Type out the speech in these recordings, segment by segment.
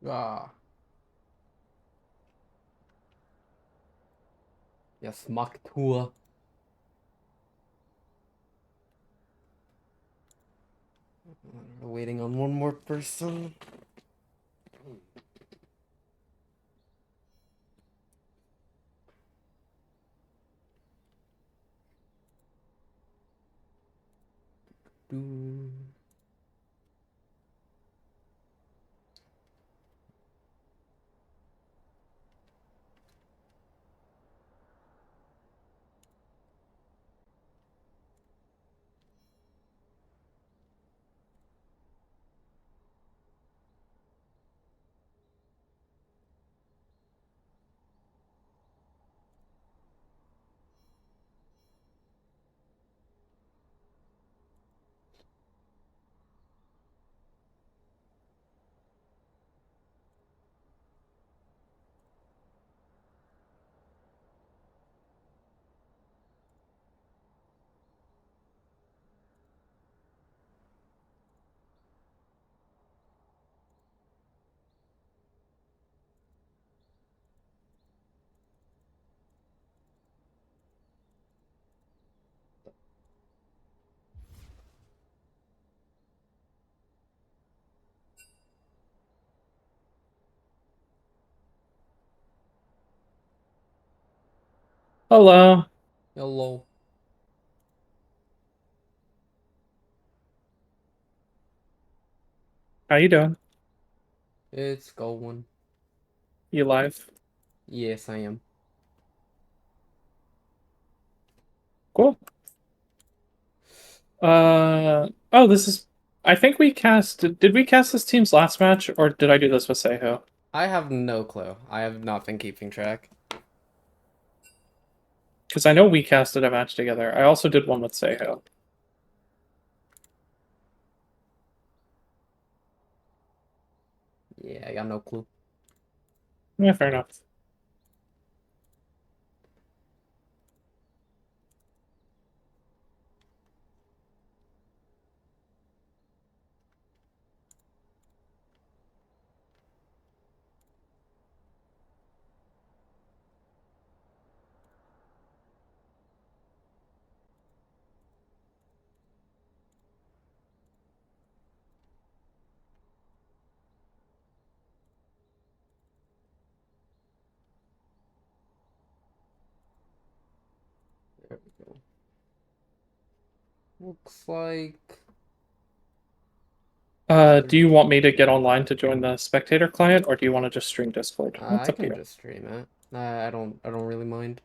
Ah. Yes, Mach Tour. We're waiting on one more person. Hello. Hello. How you doing? It's going. You live? Yes, I am. Cool. Oh, this is I think we cast did we cast this team's last match or did I do this with Seiho? I have no clue. I have not been keeping track. Because I know we casted a match together. I also did one with Seiho. Yeah, I got no clue. Yeah, fair enough. There we go. Looks like Do you want me to get online to join the spectator client or do you want to just stream Discord? That's I up to can you. just stream it. I don't really mind.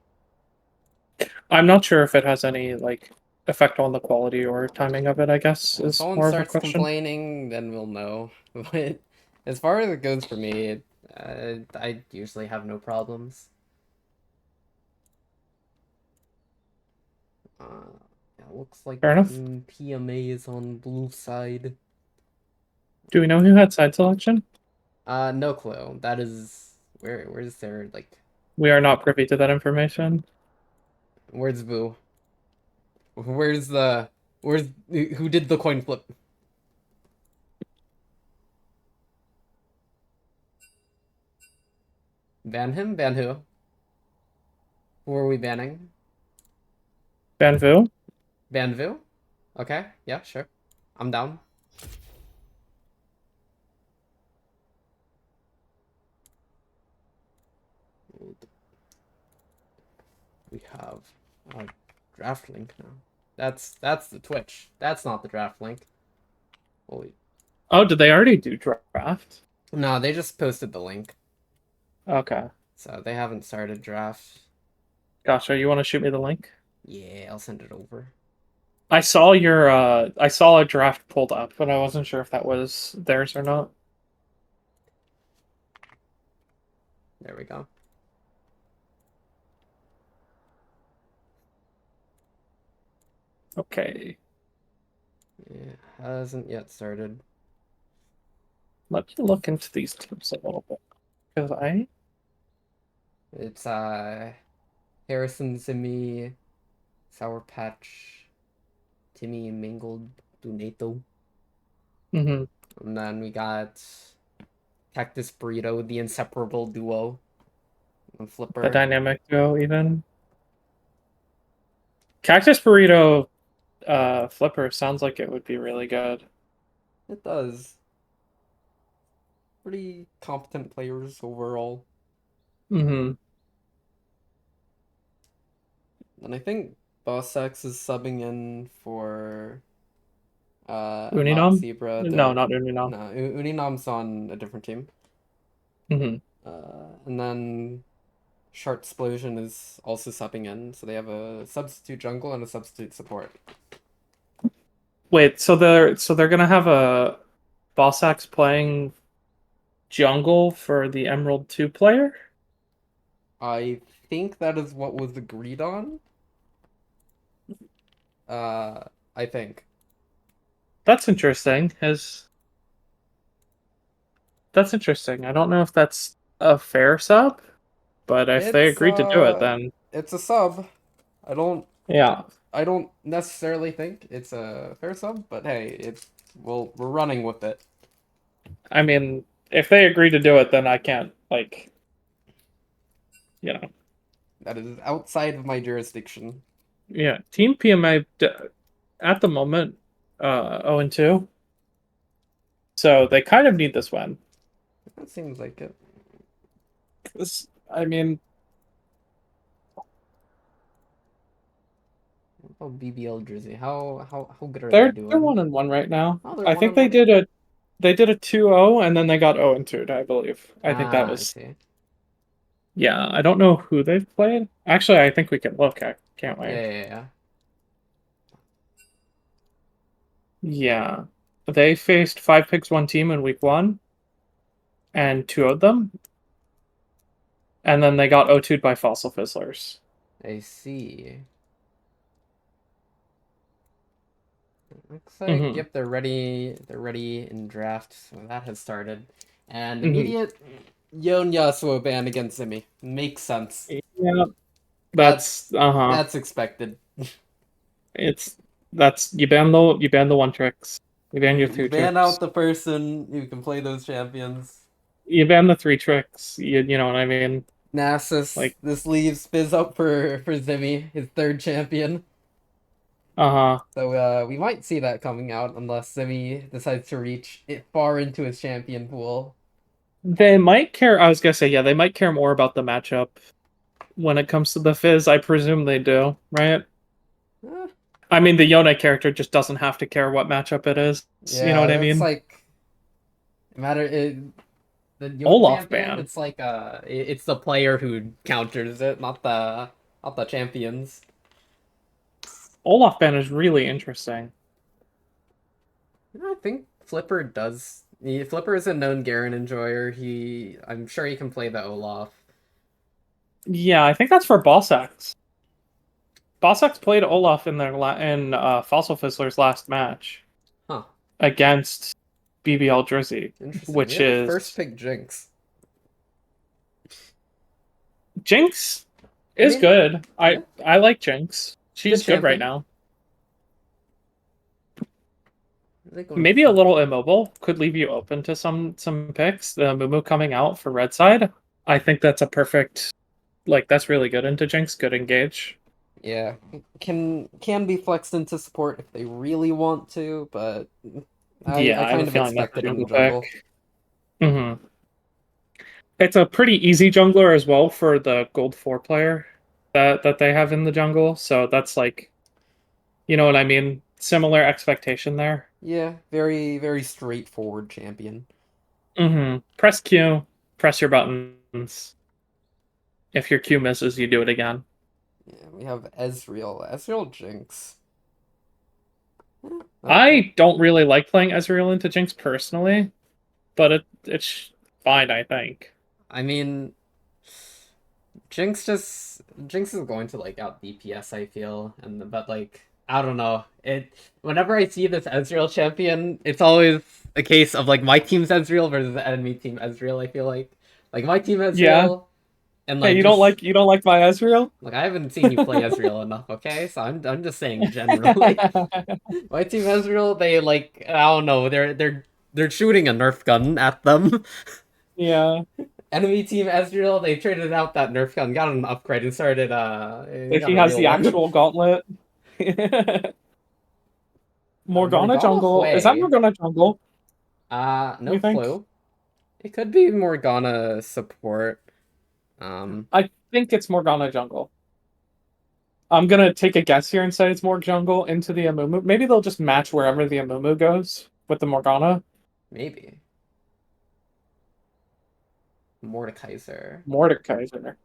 I'm not sure if it has any like effect on the quality or timing of it, I guess, Well, if is someone more of a starts question. complaining, then we'll know. But as far as it goes for me, I usually have no problems. Uh, yeah, looks like Fair enough. PMA is on blue side. Do we know who had side selection? No clue. That is where's their like We are not privy to that information. where's Boo? Where's the where's who did the coin flip? Ban him? Ban who? Who are we banning? Banvu? Ban Vu? Okay, yeah, sure. I'm down. We have a draft link now. That's the Twitch. That's not the draft link. Holy. Oh, did they already do draft? No, they just posted the link. Okay. So they haven't started draft. Gotcha. You want to shoot me the link? Yeah, I'll send it over. I saw your I saw a draft pulled up, but I wasn't sure if that was theirs or not. There we go. Okay. Yeah, hasn't yet started. Let me look into these teams a little bit. Because It's Harrison, Zimmy, Sour Patch, Timmy, Mingled, Dunato. hmm And then we got Cactus Burrito, the inseparable duo. And the Flipper. dynamic duo even. Cactus Burrito Flipper sounds like it would be really good. It does. Pretty competent players overall. hmm And I think Boss X is subbing in for not Uninam? Zebra. No, The not Uninam. no Uninam's on a different team. hmm And then Shart Explosion is also subbing in, so they have a substitute jungle and a substitute support. Wait, so they're gonna have a Boss Axe playing jungle for the Emerald 2 player? I think that is what was agreed on. I think. That's interesting. That's interesting. I don't know if that's a fair sub, but if they It's agreed to do it, then it's a sub. I don't yeah. I don't necessarily think it's a fair sub, but hey, we're running with it. I mean, if they agree to do it, then I can't like, you know, That is outside of my jurisdiction. yeah. Team PMA at the moment, 0-2, so they kind of need this win. That seems like it. I mean, Oh, BBL Drizzy. How good are they they're doing? 1-1 right now. Oh, they're I one think on one. they did a 2-0 and then they got 0-2, I believe. I think that Ah, I was see. yeah. I don't know who they've played. Actually, I think we can look. Can't we? Yeah. Yeah. They faced 5 Pigs 1 Team in week 1 and 2 of them. And then they got 0-2'd by Fossil Fizzlers. I see. Looks like hmm yep, they're ready. They're ready in draft. So that has started, and hmm immediate Yon Yasuo ban against Zimmy makes sense. Yeah, That's that's uh-huh. that's expected. It's that's you ban the one tricks. You ban your You two ban tricks. out the person who can play those champions. You ban the 3 tricks. You know what I mean? Nasus, Like, this leaves Fizz up for Zimmy, his third champion. uh-huh. So we might see that coming out unless Zimmy decides to reach it far into his champion pool. They might care. I was gonna say, yeah, they might care more about the matchup when it comes to the Fizz. I presume they do, right? Eh, I mean, the Yone character just doesn't have to care what matchup it is. You know what I yeah, it's mean? like matter it, the Yone Olaf champion. ban. It's like it's the player who counters it, not the champions. Olaf ban is really interesting. I think Flipper does. Flipper is a known Garen enjoyer. I'm sure he can play the Olaf. Yeah, I think that's for Boss X. Boss X played Olaf in Fossil Fizzler's last match Huh. against BBL Drizzy, Interesting. We which have a first is pick Jinx. Jinx I is mean, good. yeah, I like Jinx. good She's good right champion. now. I think going Maybe a for little immobile could leave you open to some picks. The Mumu coming out for red side, I think that's a perfect, like, that's really good into Jinx. Good engage. yeah, can be flexed into support if they really want to, but Yeah, I I have a kind of feeling that's expect a it in the jungle jungle. pick. It's a pretty easy jungler as well for the gold 4 player that they have in the jungle. So that's like, you know what I mean? Similar expectation there. Yeah, very, very straightforward champion. Press Q, press your buttons. If your Q misses, you do it again. Yeah, we have Ezreal. Ezreal Jinx. Okay. I don't really like playing Ezreal into Jinx personally, but it's fine, I think. I mean, Jinx is going to like out DPS, I feel, and but like I don't know. Whenever I see this Ezreal champion, it's always a case of like my team's Ezreal versus the enemy team Ezreal. I feel like my team Yeah. Ezreal and Hey, like just you don't like my Ezreal? like I haven't seen you play Ezreal enough, okay? So I'm just saying generally. My team Ezreal, they like I don't know, they're shooting a Nerf gun at them. Yeah. Enemy team Ezreal, they traded out that Nerf gun, got an upgrade, and started If got he a has real the one. actual gauntlet. Morgana Morgana jungle. Is that Hui. Morgana jungle, No you think? clue. It could be Morgana support. Um, I think it's Morgana jungle. I'm gonna take a guess here and say it's more jungle into the Amumu. Maybe they'll just match wherever the Amumu goes with the Morgana. maybe Mordekaiser. Mordekaiser.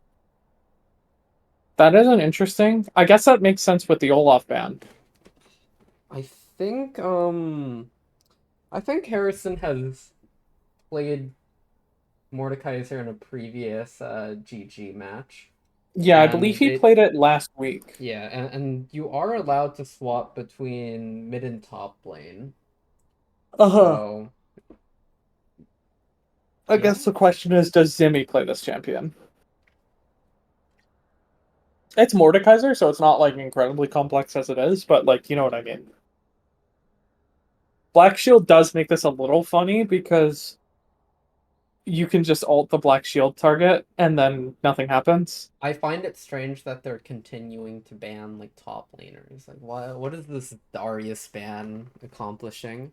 That isn't interesting. I guess that makes sense with the Olaf ban. I think I think Harrison has played Mordekaiser in a previous GG match. Yeah, I believe And he it played it last week. yeah, and you are allowed to swap between mid and top lane. Uh-huh. So I yeah, guess the question is, does Zimmy play this champion? It's Mordekaiser, so it's not like incredibly complex as it is, but like you know what I mean. Black Shield does make this a little funny because you can just ult the Black Shield target and then nothing happens. I find it strange that they're continuing to ban like top laners. Like what is this Darius ban accomplishing?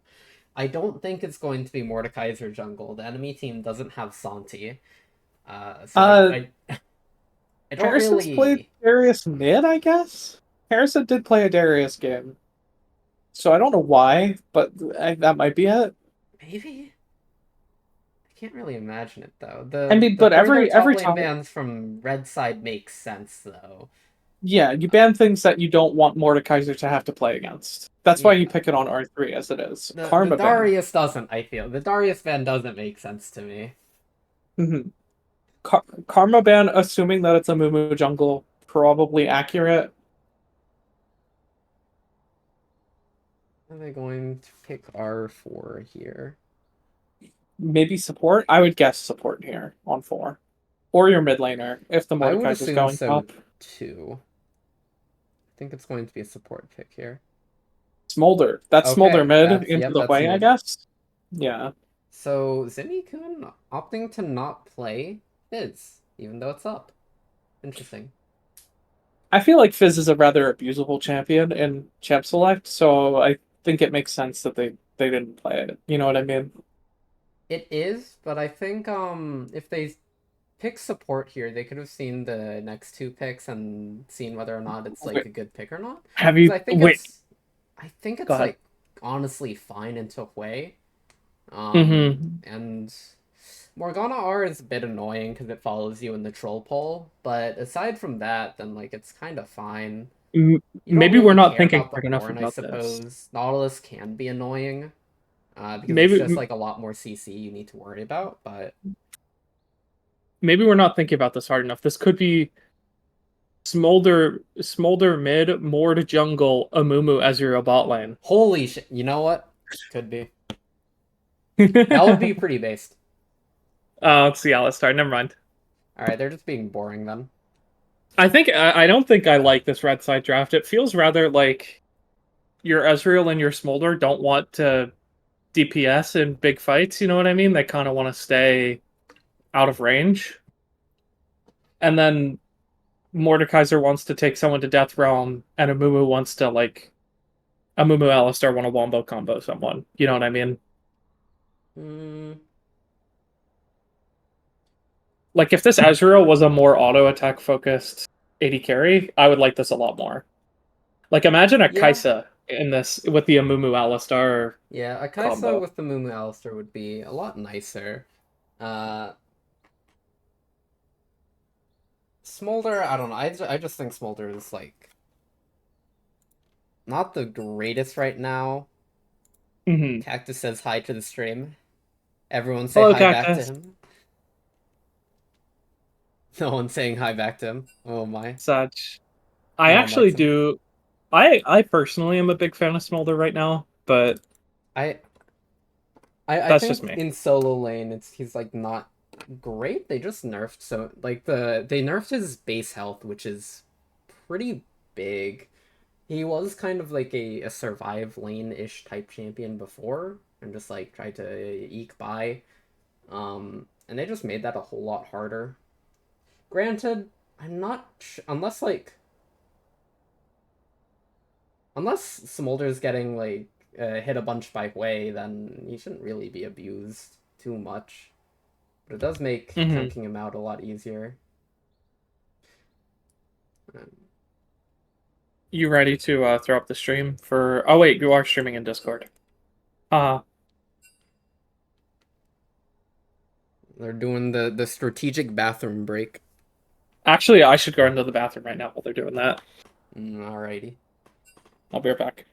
I don't think it's going to be Mordekaiser jungle. The enemy team doesn't have Santi. So Uh I don't Harrison's played really Darius mid, I guess. Harrison did play a Darius game. So I don't know why, but that might be it. maybe I can't really imagine it though. I mean, The but further top every lane time, bans from red side makes sense though. yeah, you ban things that you don't want Mordekaiser to have to play against. That's why you Yeah. pick it on R3 as it is. The Karma ban. Darius doesn't, I feel. The Darius ban doesn't make sense to me. Mm-hmm. Karma ban, assuming that it's a Mumu jungle, probably accurate. Are they going to pick R4 here? Maybe support. I would guess support here on 4, or your mid laner if the I would Mordekaiser's assume going so up. too. I think it's going to be a support pick here. Smolder. That's Smolder Okay, mid that's into yep, the that's way, I mid. guess. Yeah. So Zimmy-kun opting to not play Fizz, even though it's up. Interesting. I feel like Fizz is a rather abusable champion in Champ Select, so I think it makes sense that they didn't play it. You know what I mean? It is, but I think if they pick support here, they could have seen the next two picks and seen whether or not it's like Wait, a good pick or not. have Because you? Wait, I think go it's ahead. like honestly fine into Hui. Mm-hmm. And Morgana R is a bit annoying because it follows you in the troll pole, but aside from that, then like it's kind of fine. You don't Maybe we're really not care thinking about the hard enough horn, I about this. suppose. Nautilus can be annoying, because it's just Maybe like a lot more CC you need to worry about, but maybe we're not thinking about this hard enough. This could be Smolder mid, Mord jungle, Amumu Ezreal bot lane. holy shit, you know what? Could be. That would be pretty based. Let's see, Alistar. Never mind. Alright, they're just being boring then. I don't think I like this red side draft. It feels rather like your Ezreal and your Smolder don't want to DPS in big fights. You know what I mean? They kind of want to stay out of range. And then Mordekaiser wants to take someone to Death Realm, and Amumu wants to like Amumu Alistar want to wombo combo someone. You know what I mean? Hmm. Like if this Ezreal was a more auto attack focused AD carry, I would like this a lot more. Like, imagine a Yeah, Kaisa in this with the Amumu Alistar yeah. A Kaisa combo. with the Mumu Alistair would be a lot nicer. Uh, Smolder, I don't know. I just think Smolder is like not the greatest right now. Mm-hmm. Cactus says hi to the stream. Everyone say Hello, hi back to Cactus. him. No one's saying hi back to him. Oh my. Such. I No one actually likes him. do. I personally am a big fan of Smolder right now, but I I that's just think me. in solo lane he's like not great. They just nerfed they nerfed his base health, which is pretty big. He was kind of like a survive lane-ish type champion before and just like tried to eke by. And they just made that a whole lot harder. Granted, I'm not unless Smolder's getting like hit a bunch by Wei, then he shouldn't really be abused too much. But it does make Mm-hmm. chunking him out a lot easier. Um, You ready to throw up the stream for? Oh wait, you are streaming in Discord. Uh they're doing the strategic bathroom break. Actually, I should go into the bathroom right now while they're doing that. Alrighty. I'll be right back.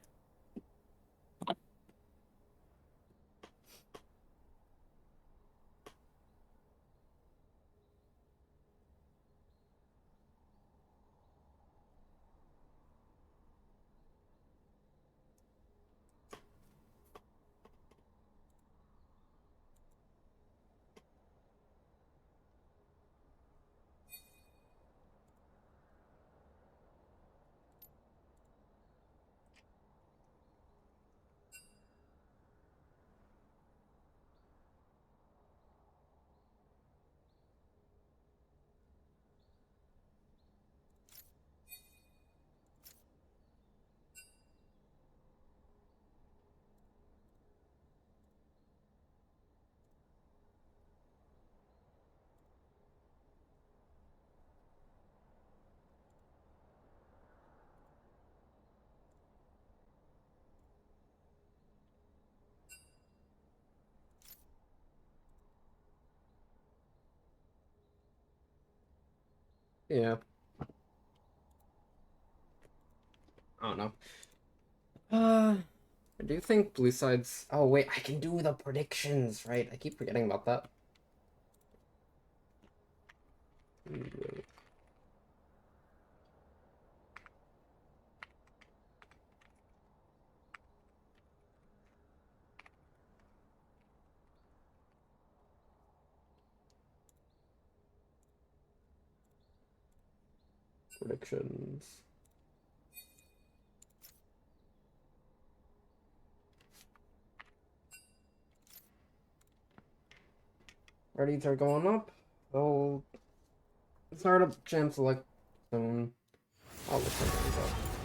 Yeah. I don't know. I do think blue side's. Oh wait, I can do the predictions, right? I keep forgetting about that. Predictions. Ready to going up. They'll start up jam select soon. I'll look for things up.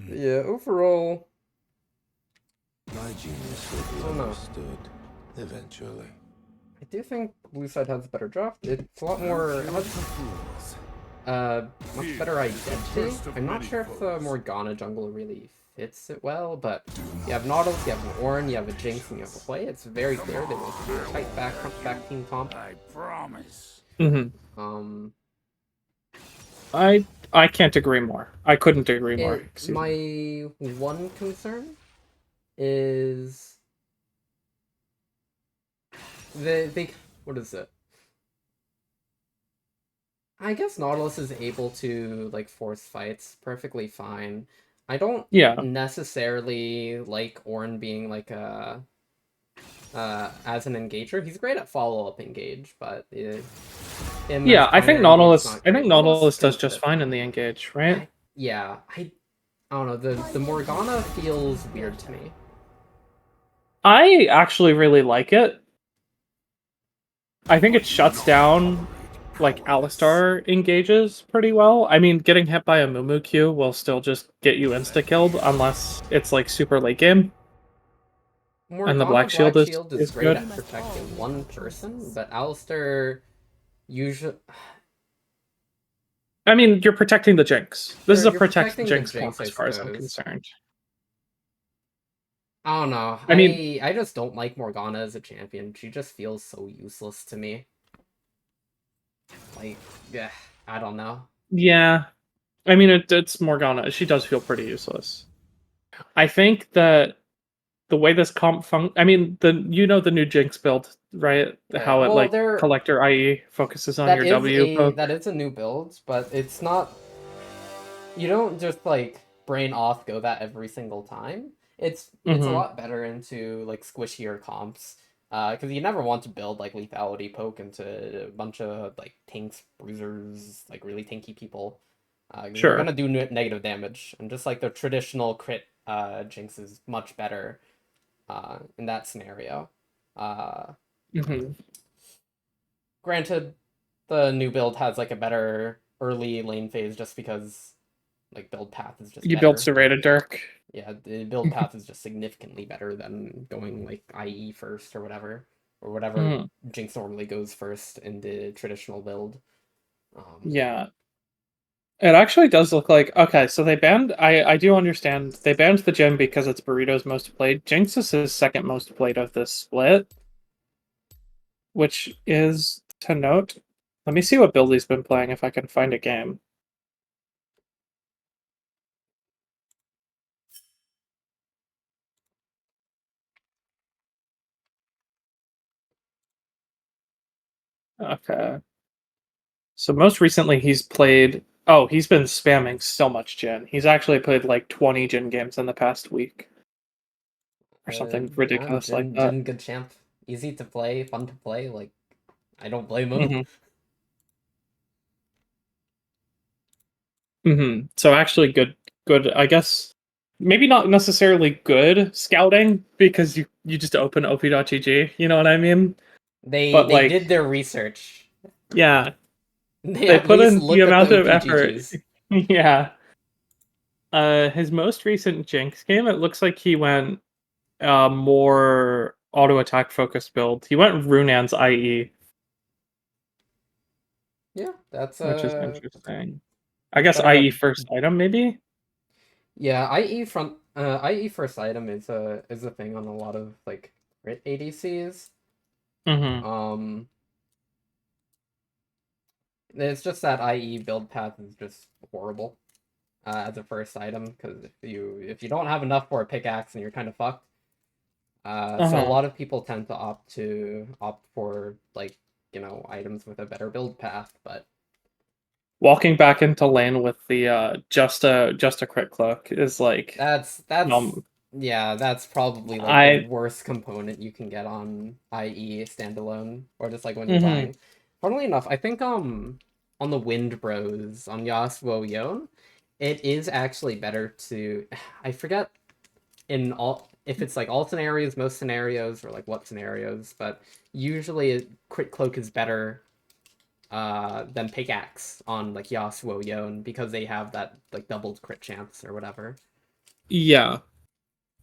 Yeah, overall. My genius will be understood eventually. I do think blue side has a better draft. It's a lot more. It has much better identity. I'm not sure if the Morgana jungle really fits it well, but you have Nautilus, you have an Ornn, you have a Jinx, and you have a Play. It's very clear they want to do a tight back team comp. I promise. Mm-hmm. Um, I can't agree more. I couldn't agree more. Excuse me. my one concern is they what is it? I guess Nautilus is able to like force fights perfectly fine. I don't Yeah. necessarily like Ornn being like a as an engager. He's great at follow-up engage, but him as Yeah, I think primary engage's Nautilus not I great. think Nautilus Nautilus can does just fit fine in fine. the engage, right? Yeah, I don't know. The Morgana feels weird to me. I actually really like it. I think it shuts down like Alistar engages pretty well. I mean, getting hit by a Mumu Q will still just get you insta killed unless it's like super late game. And the Morgana Black Shield is is great good. at protecting one person, but Alistair usually I mean, you're protecting the Jinx. This is a you're protect the protecting the Jinx comp Jinx, I as far as I'm suppose. concerned. I don't know. I mean, I just don't like Morgana as a champion. She just feels so useless to me. Like, yeah, I don't know. yeah. I mean, it's Morgana. She does feel pretty useless. I think that the way this comp I mean, the the new Jinx build, right? Yeah, How it well, like there collector IE focuses on your W poke. that is a new build, but it's not. You don't just like brain off go that every single time. It's a Mm-hmm. lot better into like squishier comps. Because you never want to build like lethality poke into a bunch of like tanks, bruisers, like really tanky people. Because they're Sure. gonna do negative damage, and just like the traditional crit Jinx is much better in that scenario. Uh, Mm-hmm. Granted, the new build has like a better early lane phase just because like build path is just You build better. Serrated Dirk. Yeah, the build path is just significantly better than going like IE first or whatever Mm-hmm. Jinx normally goes first in the traditional build. Um, Yeah. It actually does look like okay, so they banned I do understand they banned the gem because it's Burrito's most played. Jinx is his second most played of this split, which is to note. Let me see what build he's been playing if I can find a game. Okay. So most recently he's played he's been spamming so much Jin. He's actually played like 20 Jin games in the past week or something yeah, ridiculous like that. Jin good champ, easy to play, fun to play. Like I don't blame him. Hmm. So actually good I guess maybe not necessarily good scouting because you just open op.gg, you know what I mean? But They like did their research. yeah, They they at put least in the looked at the amount of effort. OPGGs. Yeah. His most recent Jinx game, it looks like he went more auto attack focused build. He went Runan's IE, Yeah, which is interesting. I that's guess better IE than first item maybe. yeah. IE first item is a thing on a lot of like crit ADCs. Hmm. Um, it's just that IE build path is just horrible as a first item because if you don't have enough for a pickaxe and you're kind of fucked. So a Uh-huh. lot of people tend to opt for like items with a better build path, but Walking back into lane with the just a crit cloak is like that's um yeah, that's probably like the I worst component you can get on IE standalone or just like when you're mhm. buying. Funnily enough, I think on the Wind Bros on Yasuo Yon, it is actually better to I forget in all if it's like all scenarios, most scenarios, or like what scenarios, but usually crit cloak is better than pickaxe on like Yasuo Yon because they have that like doubled crit chance or whatever. Yeah,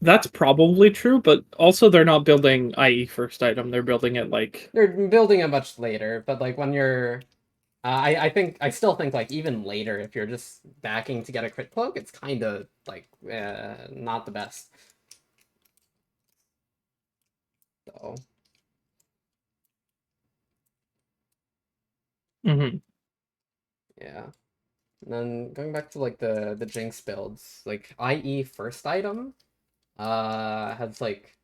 that's probably true, but also they're not building IE first item. They're building it like They're building it much later, but like when you're I still think like even later if you're just backing to get a crit cloak, it's kind of like not the best. So mhm. yeah. And then going back to like the Jinx builds, like IE first item has like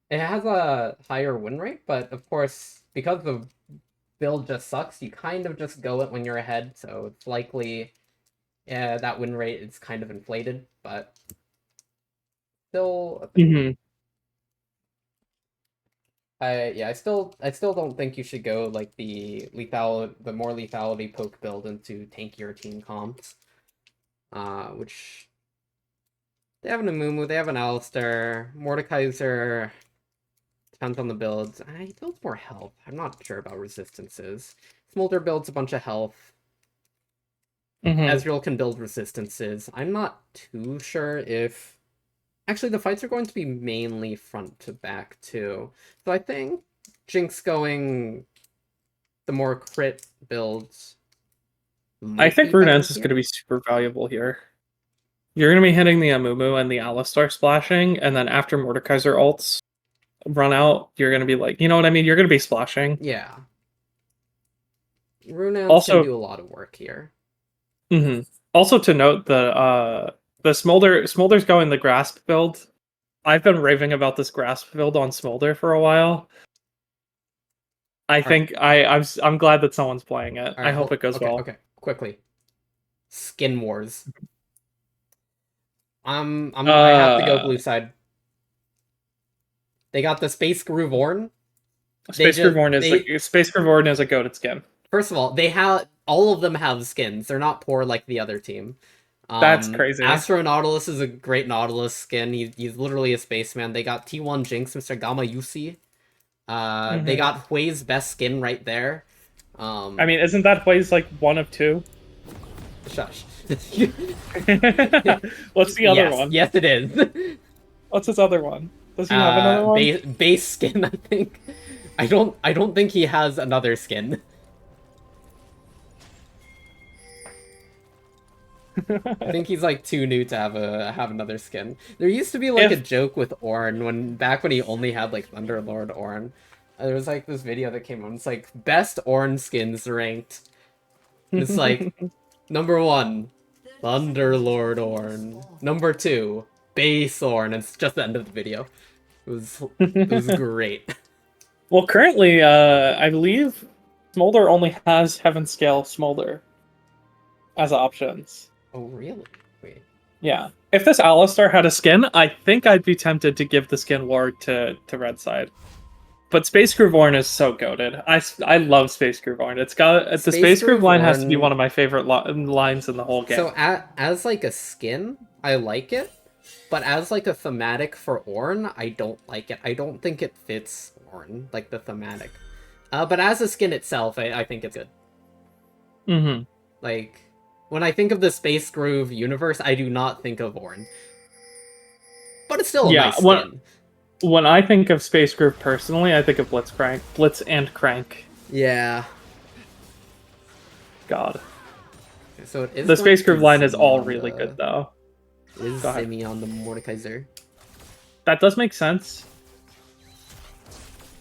it has a higher win rate, but of course because the build just sucks, you kind of just go it when you're ahead, so it's likely that win rate is kind of inflated, but still a thing. Mhm. I still don't think you should go like the more lethality poke build into tankier team comps. Which they have an Amumu, they have an Alistair, Mordekaiser depends on the builds. I build more health. I'm not sure about resistances. Smolder builds a bunch of health. Mhm. Ezreal can build resistances. I'm not too sure if Actually, the fights are going to be mainly front to back too. So I think Jinx going the more crit builds. I think Rune Rune's is going to be super valuable here. You're going to be hitting the Amumu and the Alistar splashing, and then after Mordekaiser ults run out, you're going to be like, you know what I mean? You're going to be splashing. Yeah. Rune Also, can do a lot of work here. Mm-hmm. Also to note, the Smolder's going the Grasp build. I've been raving about this Grasp build on Smolder for a while. I think I'm glad that someone's playing it. I hope it goes well. Okay, quickly. Skin Wars. I have to go blue side. They got the Space Groove Ornn. Space Groove Ornn is a goated skin. First of all, they have all of them have skins. They're not poor like the other team. That's crazy. Astro Nautilus is a great Nautilus skin. He's literally a spaceman. They got T1 Jinx, Mr. Gamma Yusi. They got Hui's best skin right there. I mean, isn't that Hui's like one of two? Shush. What's the other one? Yes, it is. What's his other one? Does he have another one? Base skin, I think. I don't think he has another skin. I think he's like too new to have another skin. There used to be like a joke with Ornn back when he only had like Thunderlord Ornn. There was like this video that came out. It's like best Ornn skins ranked. And it's like number 1, Thunderlord Ornn. Number 2, Base Ornn. It's just the end of the video. It was great. Well, currently, I believe Smolder only has Heaven Scale Smolder as options. Oh, really? Wait. Yeah. If this Alistar had a skin, I think I'd be tempted to give the skin war to Red Side. But Space Groove Ornn is so goated. I love Space Groove Ornn. The Space Groove line has to be one of my favorite lines in the whole game. So as like a skin, I like it. But as like a thematic for Ornn, I don't like it. I don't think it fits Ornn, like the thematic. But as a skin itself, I think it's good. Mm-hmm. Like, when I think of the Space Groove universe, I do not think of Ornn. But it's still a nice skin. When I think of Space Groove personally, I think of Blitz and Crank. Yeah. God. So it is the Space Groove line is all really good, though. It is Zimmy on the Mordekaiser. That does make sense.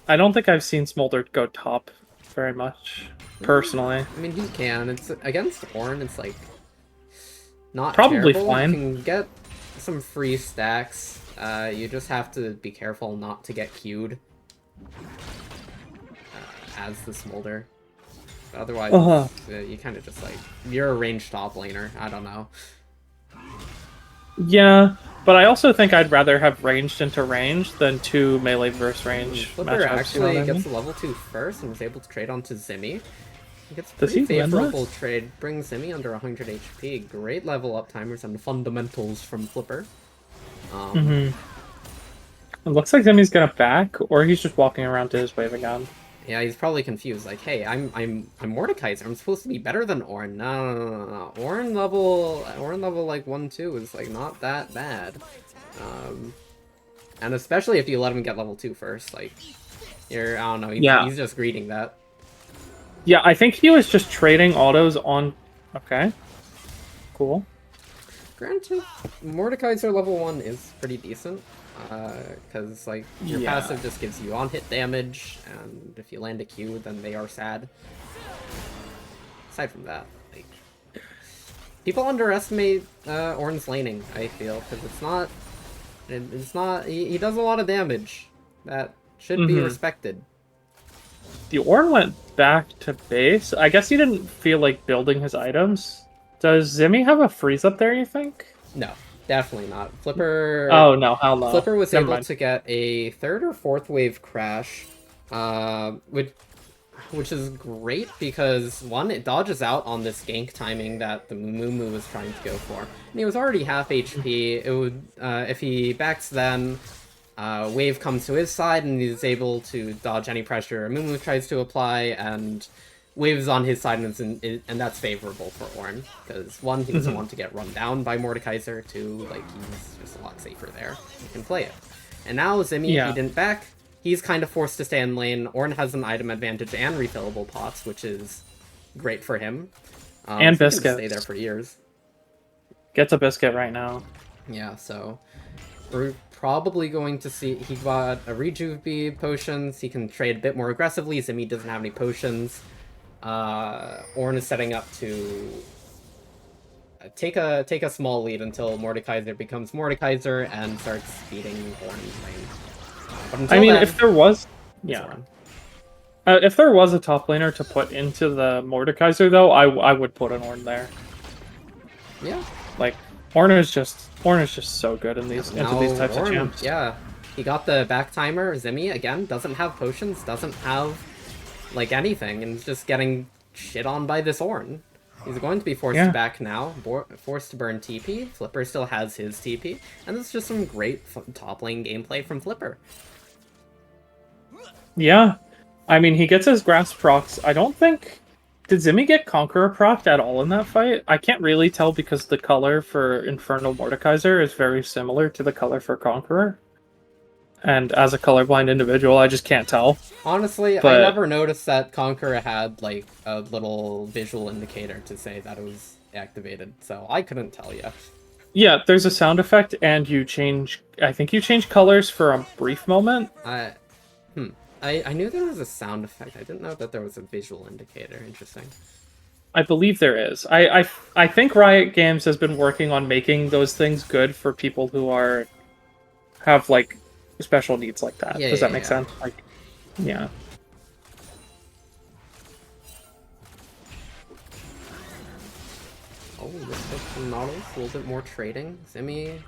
I don't think I've seen Smolder go top very much, personally. I mean, he can. It's against Ornn, it's like not probably terrible. fine. You can get some free stacks. You just have to be careful not to get queued as the Smolder. But otherwise, you kind of just like you're a ranged top laner. I don't know. Yeah, but I also think I'd rather have ranged into range than 2 melee versus range Flipper matchups. Actually you know gets to level 2 first and was able to trade onto Zimmy. He gets pretty favorable trade, brings Zimmy under 100 HP. Great level up timers and fundamentals from Flipper. It looks like Zimmy's gonna back, or he's just walking around to his wave again. Yeah, he's probably confused. Like, hey, I'm Mordekaiser. I'm supposed to be better than Ornn. No. Ornn level like 1-2 is like not that bad. And especially if you let him get level 2 first, like I don't know, he's just greeting that. Yeah, I think he was just trading autos on. Okay, cool. Granted, Mordekaiser level 1 is pretty decent. Because like your passive just gives you on-hit damage, and if you land a Q, then they are sad. Aside from that, like people underestimate Ornn's laning. I feel because it's not. He does a lot of damage that should be respected. The Ornn went back to base. I guess he didn't feel like building his items. Does Zimmy have a freeze up there? You think? No. Definitely not. Flipper... Oh, no, hell no. Flipper was able to get a 3rd or 4th wave crash, which is great because, 1, it dodges out on this gank timing that the Mumu was trying to go for. And he was already half HP. It would, if he backs then, wave comes to his side and he's able to dodge any pressure Mumu tries to apply, and Wave's on his side, and that's favorable for Ornn, because one, he doesn't want to get run down by Mordekaiser, two, like, he's just a lot safer there. He can play it. And now Zimmy, he didn't back, he's kind of forced to stay in lane. Ornn has an item advantage and refillable pots, which is great for him. And so biscuits. He can stay there for years. Gets a biscuit right now. Yeah, so we're probably going to see, he got a Rejuve bead, potions, he can trade a bit more aggressively. Zimmy doesn't have any potions. Ornn is setting up to take a small lead until Mordekaiser becomes Mordekaiser and starts beating Ornn's lane. But until I mean, then, if there was, Ornn. if there was a top laner to put into the Mordekaiser, though, I would put an Ornn there. Yeah, like Ornn is just so good in these into these types of champs. Yeah, he got the back timer. Zimmy again doesn't have potions, doesn't have like anything, and is just getting shit on by this Ornn. He's going to be forced to back now, forced to burn TP. Flipper still has his TP, and this is just some great top lane gameplay from Flipper. Yeah, I mean, he gets his grasp procs. I don't think... Did Zimmy get Conqueror procced at all in that fight? I can't really tell because the color for Infernal Mordekaiser is very similar to the color for Conqueror. And as a colorblind individual, I just can't tell. Honestly, I never noticed that Conqueror had, like, a little visual indicator to say that it was activated, so I couldn't tell you. Yeah, there's a sound effect, and you change... I think you change colors for a brief moment. I knew there was a sound effect. I didn't know that there was a visual indicator. Interesting. I believe there is. I think Riot Games has been working on making those things good for people who have like special needs like that. Does that make sense? Like, yeah. Oh, this hit from Nautilus. A little bit more trading. Zimmy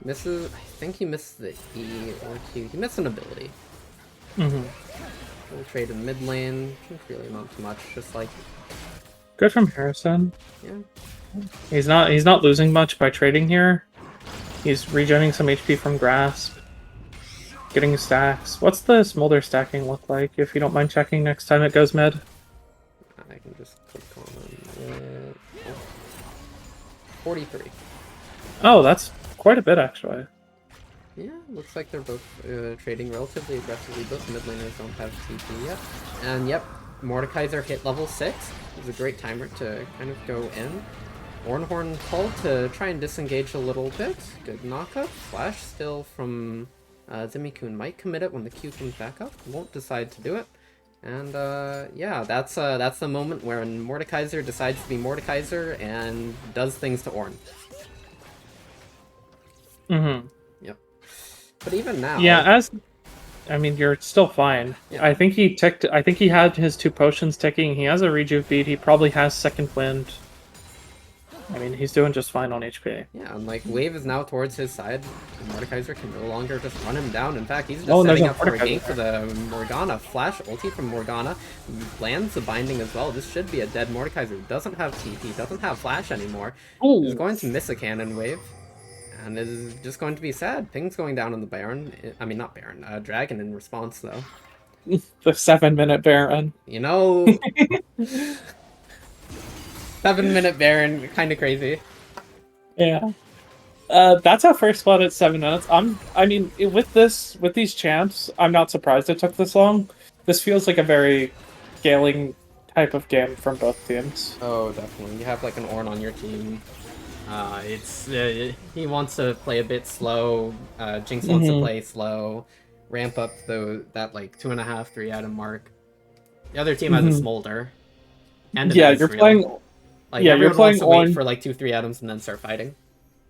misses. I think he missed the E or Q. He missed an ability. We'll trade in mid lane. Can't really amount to much. Just like good from Harrison. Yeah. He's not losing much by trading here. He's regenerating some HP from Grasp. Getting stacks. What's the Smolder stacking look like, if you don't mind checking next time it goes mid? I can just click on it. 43. Oh, that's quite a bit, actually. Yeah, looks like they're both trading relatively aggressively. Both mid laners don't have TP yet. And yep, Mordekaiser hit level 6. It was a great timer to kind of go in. Ornhorn called to try and disengage a little bit. Good knockup. Flash still from Zimmy-kun. Might commit it when the Q comes back up. Won't decide to do it. And yeah, that's the moment where Mordekaiser decides to be Mordekaiser and does things to Ornn. Yep. But even now... Yeah, I mean, you're still fine. Yeah. I think he had his 2 potions ticking. He has a Rejuve bead. He probably has Second Wind. I mean, he's doing just fine on HP. Yeah, and like, Wave is now towards his side. Mordekaiser can no longer just run him down. In fact, he's just setting up for a gank for the Morgana. Flash ulti from Morgana. Lands the binding as well. This should be a dead Mordekaiser. Doesn't have TP, doesn't have Flash anymore. Ooh. Is going to miss a cannon wave. And is just going to be sad. Ping's going down on the Baron. I mean, not Baron. Dragon in response, though. The 7-minute Baron. You know... 7-minute Baron, kind of crazy. Yeah. That's our first spot at 7 minutes. I mean, with these champs, I'm not surprised it took this long. This feels like a very scaling type of game from both teams. Oh, definitely. You have like an Ornn on your team. He wants to play a bit slow. Jinx wants to play slow. Ramp up that like 2.5, 3 item mark. The other team has a Smolder. And yeah, you're playing. Like, yeah, you're playing wait for like 2-3 items and then start fighting.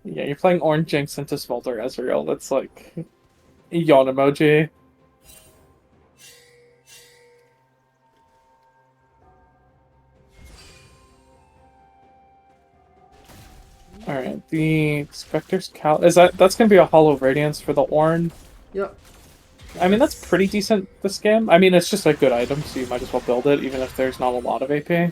Yeah, you're playing Ornn, Jinx into Smolder Ezreal. That's like a yawn emoji. All right, the Spectre's Cal that's gonna be a Hollow Radiance for the Ornn. Yep. I mean, that's pretty decent this game. I mean, it's just a good item, so you might as well build it, even if there's not a lot of AP.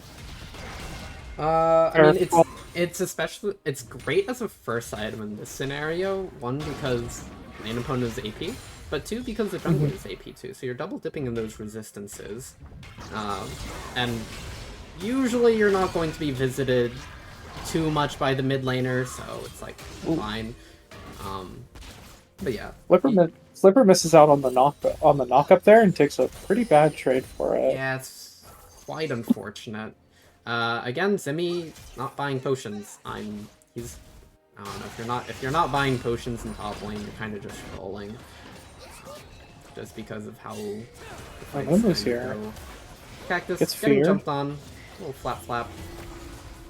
I mean, it's great as a first item in this scenario. One, because main opponent is AP, but 2 because the jungle is AP 2, so you're double dipping in those resistances. And usually you're not going to be visited too much by the mid laner, so it's like fine. But yeah. Flipper misses out on the knock up there and takes a pretty bad trade for it. Yeah, it's quite unfortunate. Again, Zimmy not buying potions. I don't know, if you're not buying potions in top lane, you're kind of just trolling. Just because of how the Mumu's here. go. Cactus Gets getting fear. jumped on. A little flap.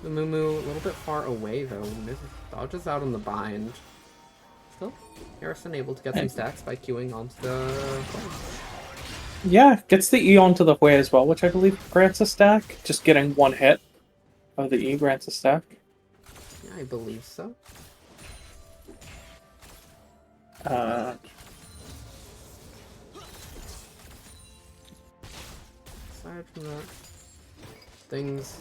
The Mumu a little bit far away though. Dodges out on the bind. Still, Harrison able to get some stacks by queuing onto the Yeah, gets the E onto the Hui as well, which I believe grants a stack. Just getting one hit of the E grants a stack. Yeah, I believe so. Uh, Aside from that, things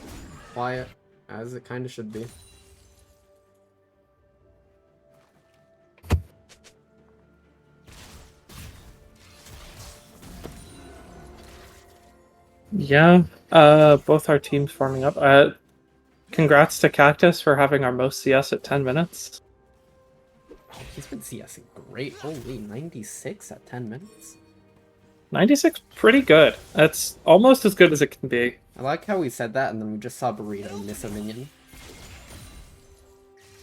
quiet as it kind of should be. yeah, both our teams forming up. Congrats to Cactus for having our most CS at 10 minutes. He's been CSing great. Holy, 96 at 10 minutes. 96, pretty good. That's almost as good as it can be. I like how we said that and then we just saw Burrito miss a minion.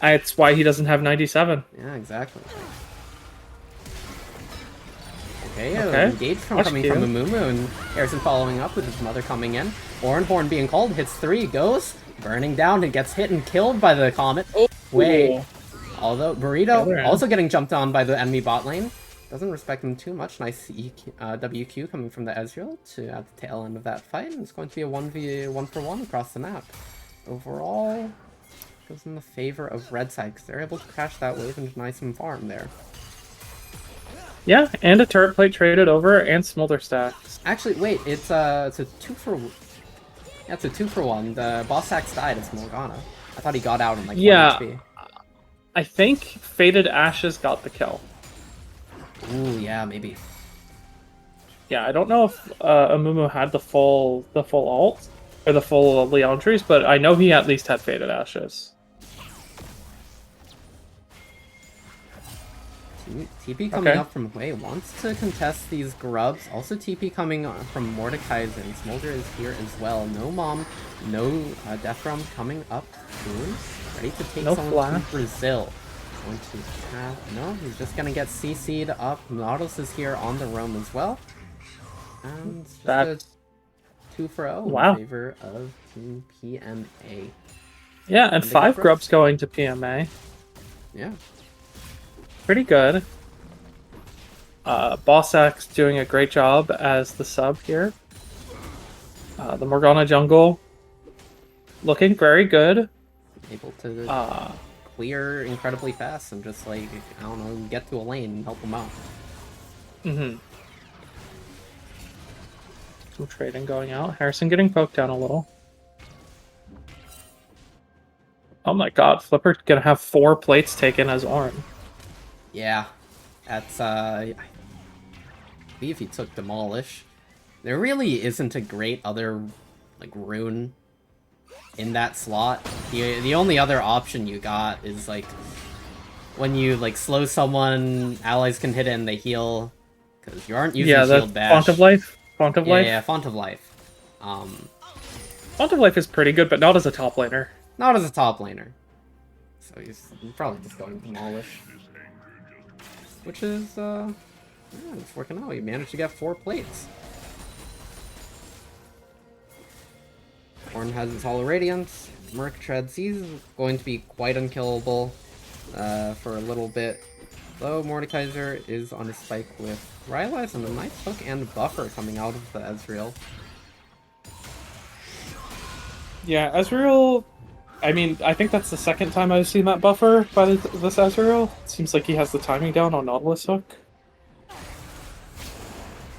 It's why he doesn't have 97. Yeah, exactly. Okay, engage coming from the Mumu and Harrison following up with his mother coming in. Horn being called, hits 3, goes, burning down and gets hit and killed by the Comet. Wait. Although Burrito also getting jumped on by the enemy bot lane. Doesn't respect him too much. Nice WQ coming from the Ezreal to at the tail end of that fight. And it's going to be a 1v1 across the map. Overall, goes in the favor of red side because they're able to crash that wave and deny some farm there. Yeah, and a turret plate traded over and smolder stacks. Actually, wait, it's a 2 for... Yeah, it's a 2 for 1. The boss stacks died, it's Morgana. I thought he got out in like 1 HP. I think Faded Ashes got the kill. Ooh, yeah, maybe. Yeah, I don't know if Amumu had the full ult or the full Leandries, but I know he at least had Faded Ashes. TP coming up from Hui wants to contest these grubs. Also TP coming from Mordekaiser, and Smolder is here as well. No Mom, no Death Realm coming up soon. Ready to take someone to Brazil. Going to have... No, he's just going to get CC'd up. Nautilus is here on the roam as well. And just a 2 for 0 in favor of Team PMA. Yeah, and 5 grubs going to PMA. Yeah. Pretty good. Bossack's doing a great job as the sub here. The Morgana jungle looking very good. Able to clear incredibly fast and just like, I don't know, get to a lane and help them out. Some trading going out. Harrison getting poked down a little. Oh my god, Flipper gonna have 4 plates taken as Ornn. Yeah, that's, I believe he took Demolish. There really isn't a great other, like, rune in that slot. The only other option you got is, like, when you, like, slow someone, allies can hit it and they heal, because you aren't using shield bash. Font of Life? Font of Life? Yeah, Font of Life. Font of Life is pretty good, but not as a top laner. Not as a top laner. So he's probably just going Demolish. Which is, yeah, it's working out. You managed to get 4 plates. Ornn has his Hollow Radiance. Merc Treads, he's going to be quite unkillable for a little bit. Though Mordekaiser is on a spike with Rylai's and a nice hook and buffer coming out of the Ezreal. Yeah, Ezreal... I mean, I think that's the second time I've seen that buffer by this Ezreal. It seems like he has the timing down on Nautilus Hook.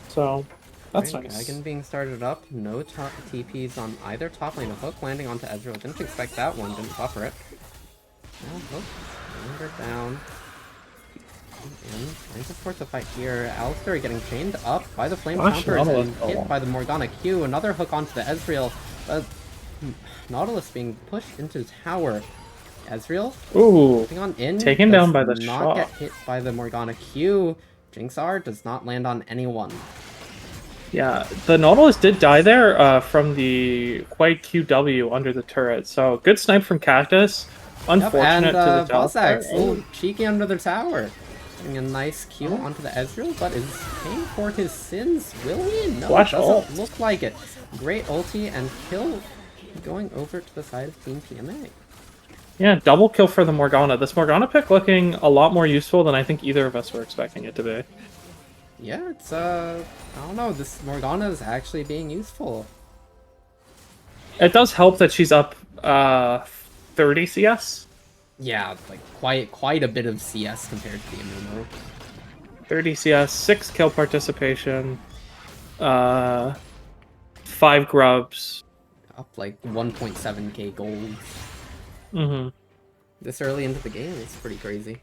So, that's nice. Dragon being started up. No top TPs on either top lane. A hook landing onto Ezreal. Didn't expect that one. Didn't buffer it. Now hook. Lander down. And trying to force a fight here. Alistair getting chained up by the Flame Gosh, Chompers Nautilus. and hit by the Morgana Q. Another hook onto the Ezreal. But Nautilus being pushed into tower. Ezreal Ooh, moving on in. taken does down by the not shot. get hit by the Morgana Q. Jinx R does not land on anyone. Yeah, the Nautilus did die there from the White QW under the turret. So good snipe from Cactus. Unfortunate yep, and to the top. Bossax, a little cheeky under the tower. Getting a nice Q onto the Ezreal, but is paying for his sins. Will he? No, Flash doesn't ult. look like it. Great ulti and kill going over to the side of Team PMA. Yeah, double kill for the Morgana. This Morgana pick looking a lot more useful than I think either of us were expecting it to be. Yeah, it's I don't know, this Morgana is actually being useful. It does help that she's up 30 CS. Yeah, like quite a bit of CS compared to the MMO. 30 CS, 6 kill participation, 5 grubs. Up like 1.7k gold. Mm-hmm. This early into the game, it's pretty crazy.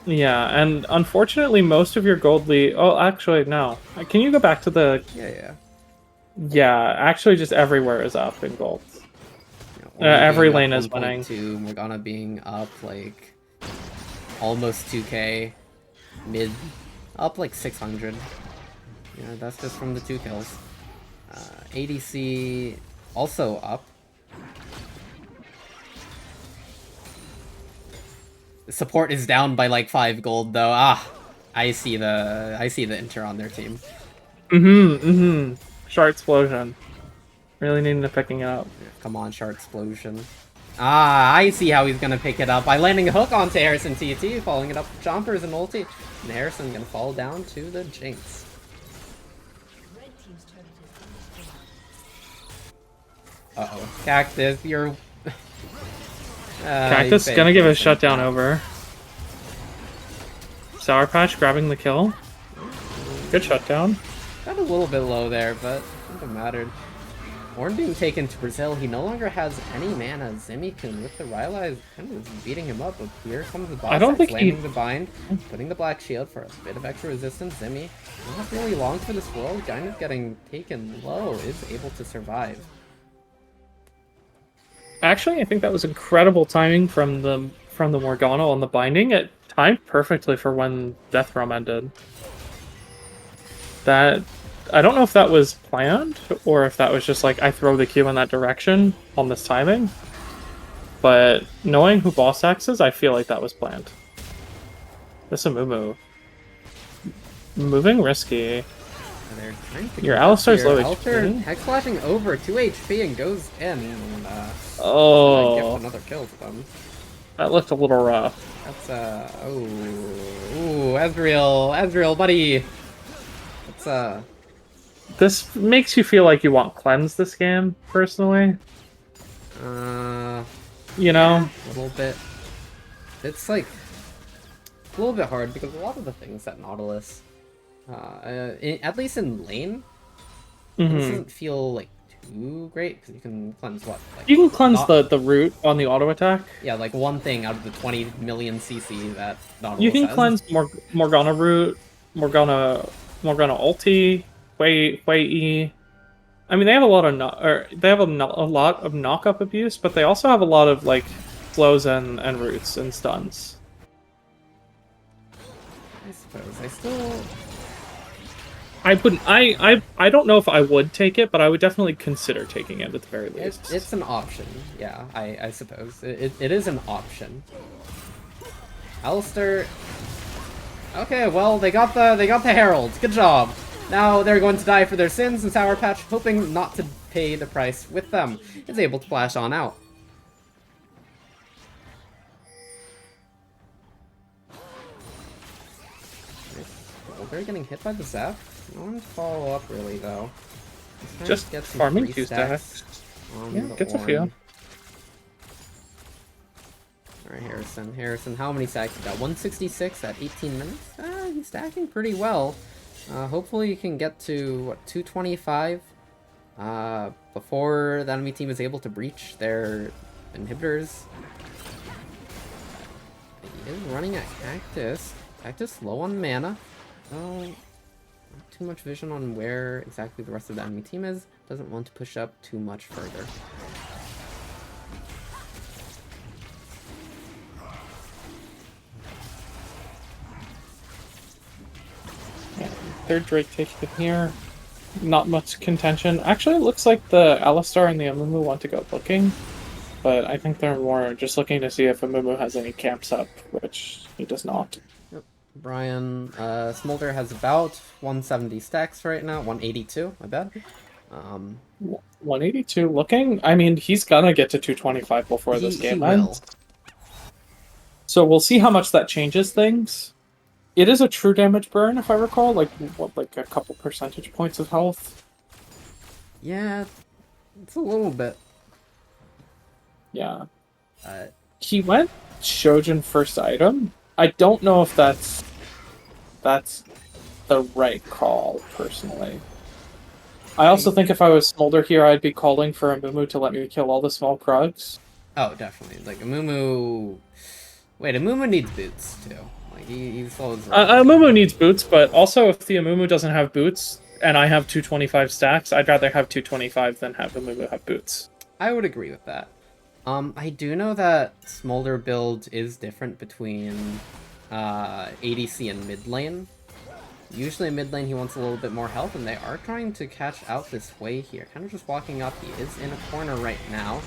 Yeah, and unfortunately most of your gold lead... Oh, actually, no. Can you go back to the... Yeah. Yeah, actually just everywhere is up in gold. Every lane is winning. Morgana being up like almost 2k, mid up like 600. Yeah, that's just from the 2 kills. ADC also up. Support is down by like 5 gold though. I see the Inter on their team. Shard explosion. Really needing to picking it up. Come on, Shard explosion. I see how he's gonna pick it up by landing a hook onto Harrison TT, following it up with Chompers and ulti. And Harrison gonna fall down to the Jinx. Uh-oh. Cactus, you're... Cactus gonna give a shutdown over. Sour Patch grabbing the kill. Good shutdown. Got a little bit low there, but it wouldn't have mattered. Ornn being taken to Brazil, he no longer has any mana. Zimmy-kun with the Rylai's kind of beating him up, but here comes the boss. I don't think landing the bind, putting the black shield for a bit of extra resistance. Zimmy, not really long for this world. Gyneth getting taken low, is able to survive. Actually, I think that was incredible timing from the Morgana on the binding. It timed perfectly for when Death Realm ended. That... I don't know if that was planned, or if that was just like, I throw the Q in that direction on this timing. But knowing who Bossax is, I feel like that was planned. This is a moo-moo. Moving risky. Your Alistar's low HP. Hex flashing over 2 HP and goes in. And, oh. gift another kill to them. That looked a little rough. That's, ooh, Ezreal, buddy. That's, This makes you feel like you want cleanse this game, personally. You know? A little bit. It's like a little bit hard because a lot of the things that Nautilus, at least in lane, it doesn't feel like too great because you can cleanse what? Like, you can cleanse the root on the auto attack. Yeah, like one thing out of the 20 million CC that Nautilus You can has. cleanse Morgana root, Morgana ulti. Wei E. I mean, they have a lot of a lot of knock-up abuse, but they also have a lot of like flows and roots and stuns. I suppose I still. I wouldn't. I don't know if I would take it, but I would definitely consider taking it at the very least. It's an option. Yeah, I suppose it is an option. Alistair. Okay, well they got the heralds. Good job. Now they're going to die for their sins, and Sour Patch, hoping not to pay the price with them, is able to flash on out. Well, they're getting hit by the Zap. No one to follow up really though. Just get some farming free 2 stacks. Yeah, gets a few. Alright, Harrison, how many stacks you got? 166 at 18 minutes? He's stacking pretty well. Hopefully you can get to, what, 225 before the enemy team is able to breach their inhibitors. He is running at Cactus. Cactus low on mana. Oh, not too much vision on where exactly the rest of the enemy team is. Doesn't want to push up too much further. Yeah, third Drake taken here. Not much contention. Actually, it looks like the Alistar and the Amumu want to go looking, but I think they're more just looking to see if Amumu has any camps up, which he does not. Yep. Brian, Smolder has about 170 stacks right now. 182, my bad. 182 looking? I mean, he's gonna get to 225 before this game ends. So we'll see how much that changes things. It is a true damage burn, if I recall. Like, what, like a couple percentage points of health? Yeah, it's a little bit. Yeah. He went Shojin first item. I don't know if that's the right call, personally. I also think if I was Smolder here, I'd be calling for Amumu to let me kill all the small krugs. Oh, definitely. Like, Amumu... Wait, Amumu needs boots, too. Like, he slows... Amumu needs boots, but also if the Amumu doesn't have boots, and I have 225 stacks, I'd rather have 225 than have Amumu have boots. I would agree with that. I do know that Smolder build is different between ADC and mid lane. Usually in mid lane he wants a little bit more health, and they are trying to catch out this way here. Kind of just walking up. He is in a corner right now.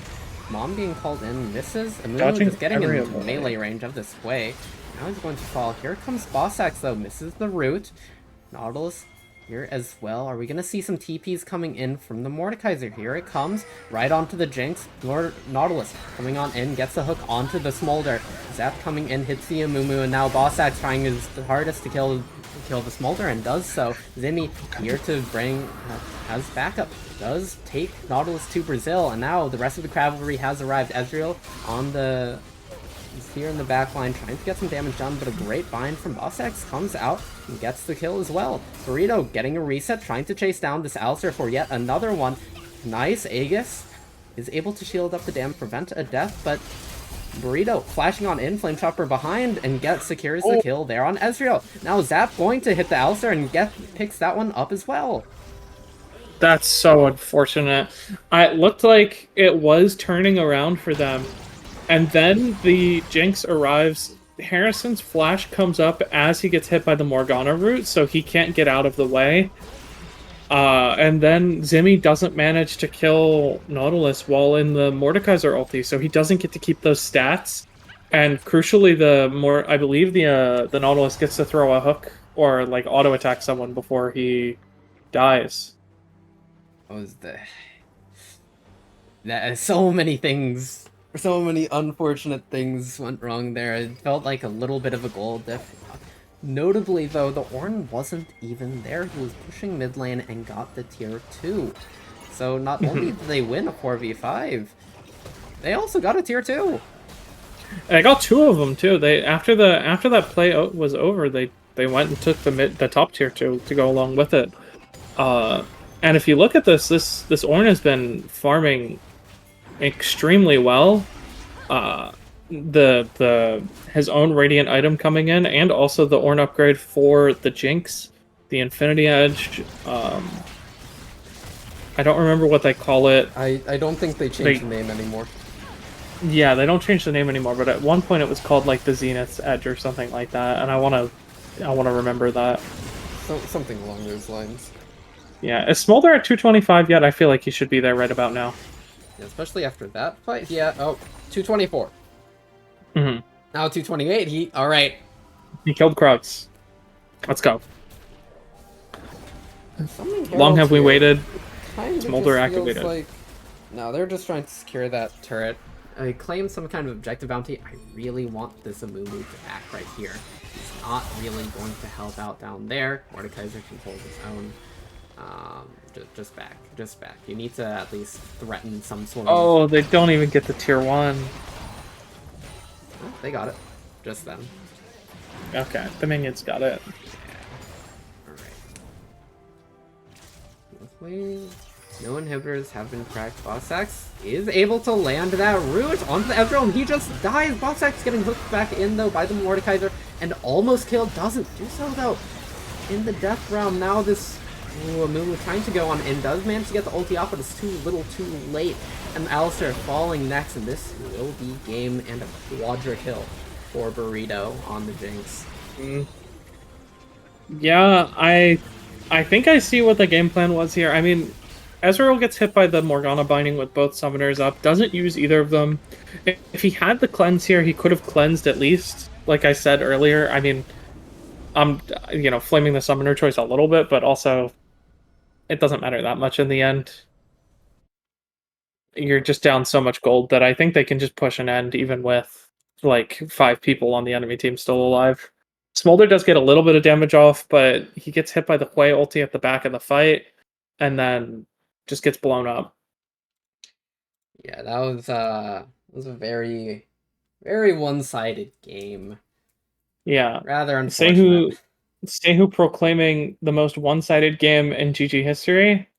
Mom being called in misses. Amumu just getting into melee range of this way. Now he's going to fall. Here comes Boss Axe though. Misses the root. Nautilus here as well. Are we going to see some TPs coming in from the Mordekaiser? Here it comes, right onto the Jinx. Nautilus coming on in, gets the hook onto the Smolder. Zap coming in, hits the Amumu, and now Boss Axe trying his hardest to kill the Smolder, and does so. Zimmy here to bring, has backup. Does take Nautilus to Brazil, and now the rest of the cavalry has arrived. Ezreal on the... He's here in the back line trying to get some damage done, but a great bind from Boss Axe comes out and gets the kill as well. Burrito getting a reset, trying to chase down this Alistar for yet another one. Nice. Aegis is able to shield up the dam, prevent a death, but Burrito flashing on in, Flame Chopper behind, and secures the kill there on Ezreal. Now Zap going to hit the Alistar and picks that one up as well. That's so unfortunate. It looked like it was turning around for them. And then the Jinx arrives. Harrison's flash comes up as he gets hit by the Morgana root, so he can't get out of the way. And then Zimmy doesn't manage to kill Nautilus while in the Mordekaiser ulti, so he doesn't get to keep those stats. And crucially, I believe the Nautilus gets to throw a hook or like auto attack someone before he dies. So many things. So many unfortunate things went wrong there. It felt like a little bit of a goal diff. Notably, though, the Ornn wasn't even there. He was pushing mid lane and got the tier 2. So not only did they win a 4v5, they also got a tier 2. I got 2 of them too. They after that play was over, they went and took the top tier 2 to go along with it. And if you look at this Ornn has been farming extremely well. His own Radiant item coming in, and also the Ornn upgrade for the Jinx, the Infinity Edge. I don't remember what they call it. I don't think they changed the name anymore. Yeah, they don't change the name anymore, but at one point it was called like the Zenith's Edge or something like that, and I wanna remember that. Something along those lines. Yeah, is Smolder at 225 yet? I feel like he should be there right about now. Yeah, especially after that fight. Yeah, 224. Mm-hmm. Now 228, alright. He killed Krugs. Let's go. Long have we waited. Smolder activated. Like... No, they're just trying to secure that turret. I claim some kind of objective bounty. I really want this Amumu to act right here. He's not really going to help out down there. Mordekaiser can hold his own. Just back. You need to at least threaten some sort of... Oh, they don't even get the tier 1. Oh, they got it. Just them. Okay, the minions got it. Alright. No inhibitors have been cracked. Bossax is able to land that root onto the Ezreal, and he just dies. Bossax getting hooked back in, though, by the Mordekaiser, and almost killed. Doesn't do so, though. In the death realm, now this Amumu trying to go on in does manage to get the ulti off, but it's too little too late. And Alistair falling next, and this will be game and a quadra kill for Burrito on the Jinx. Yeah, I think I see what the game plan was here. I mean, Ezreal gets hit by the Morgana binding with both summoners up, doesn't use either of them. If he had the cleanse here, he could have cleansed at least, like I said earlier. I mean, I'm, flaming the summoner choice a little bit, but also it doesn't matter that much in the end. You're just down so much gold that I think they can just push an end even with, like, 5 people on the enemy team still alive. Smolder does get a little bit of damage off, but he gets hit by the Hwei ulti at the back of the fight, and then just gets blown up. Yeah, that was a very, very one-sided game. Yeah. Rather unfortunate. Sehu proclaiming the most one-sided game in GG history.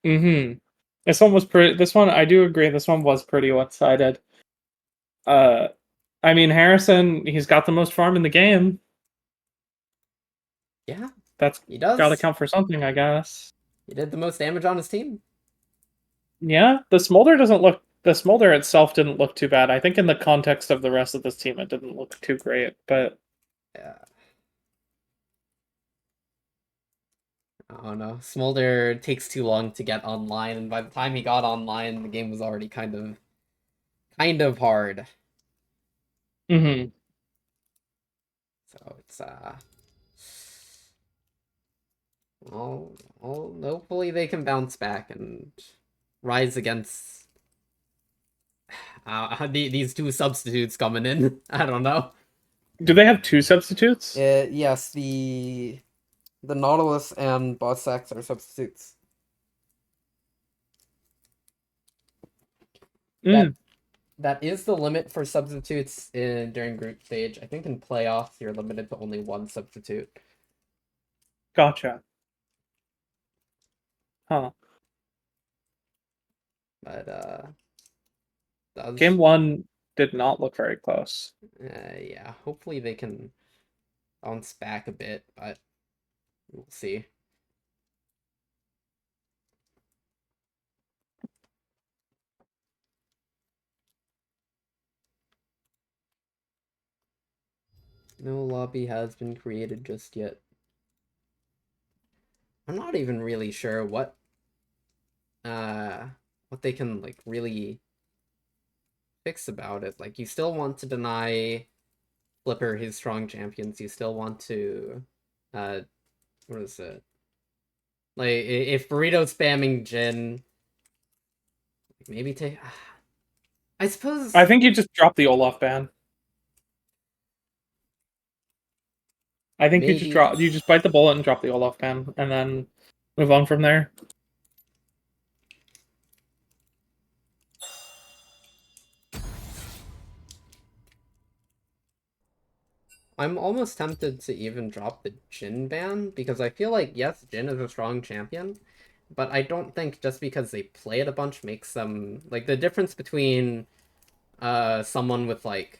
This one was pretty. This one, I do agree. This one was pretty one-sided. I mean, Harrison, he's got the most farm in the game. Yeah, That's he does. Gotta count for something, I guess. He did the most damage on his team. Yeah, the Smolder doesn't look. The Smolder itself didn't look too bad. I think in the context of the rest of this team, it didn't look too great. But yeah, I don't know. Smolder takes too long to get online, and by the time he got online, the game was already kind of hard. So it's well, hopefully they can bounce back and rise against these two substitutes coming in. I don't know. Do they have 2 substitutes? Yes, the Nautilus and Bossax are substitutes. That is the limit for substitutes during group stage. I think in playoffs you're limited to only 1 substitute. Gotcha. Huh. But Game 1 did not look very close. Yeah, hopefully they can bounce back a bit, but we'll see. No lobby has been created just yet. I'm not even really sure what they can like really fix about it. Like, you still want to deny Flipper his strong champions. You still want to what is it? Like, if Burrito's spamming Jin, maybe take. I suppose. I think you just drop the Olaf ban. I think maybe... you just bite the bullet and drop the Olaf ban, and then move on from there. I'm almost tempted to even drop the Jhin ban, because I feel like, yes, Jhin is a strong champion, but I don't think just because they play it a bunch makes them... Like, the difference between someone with, like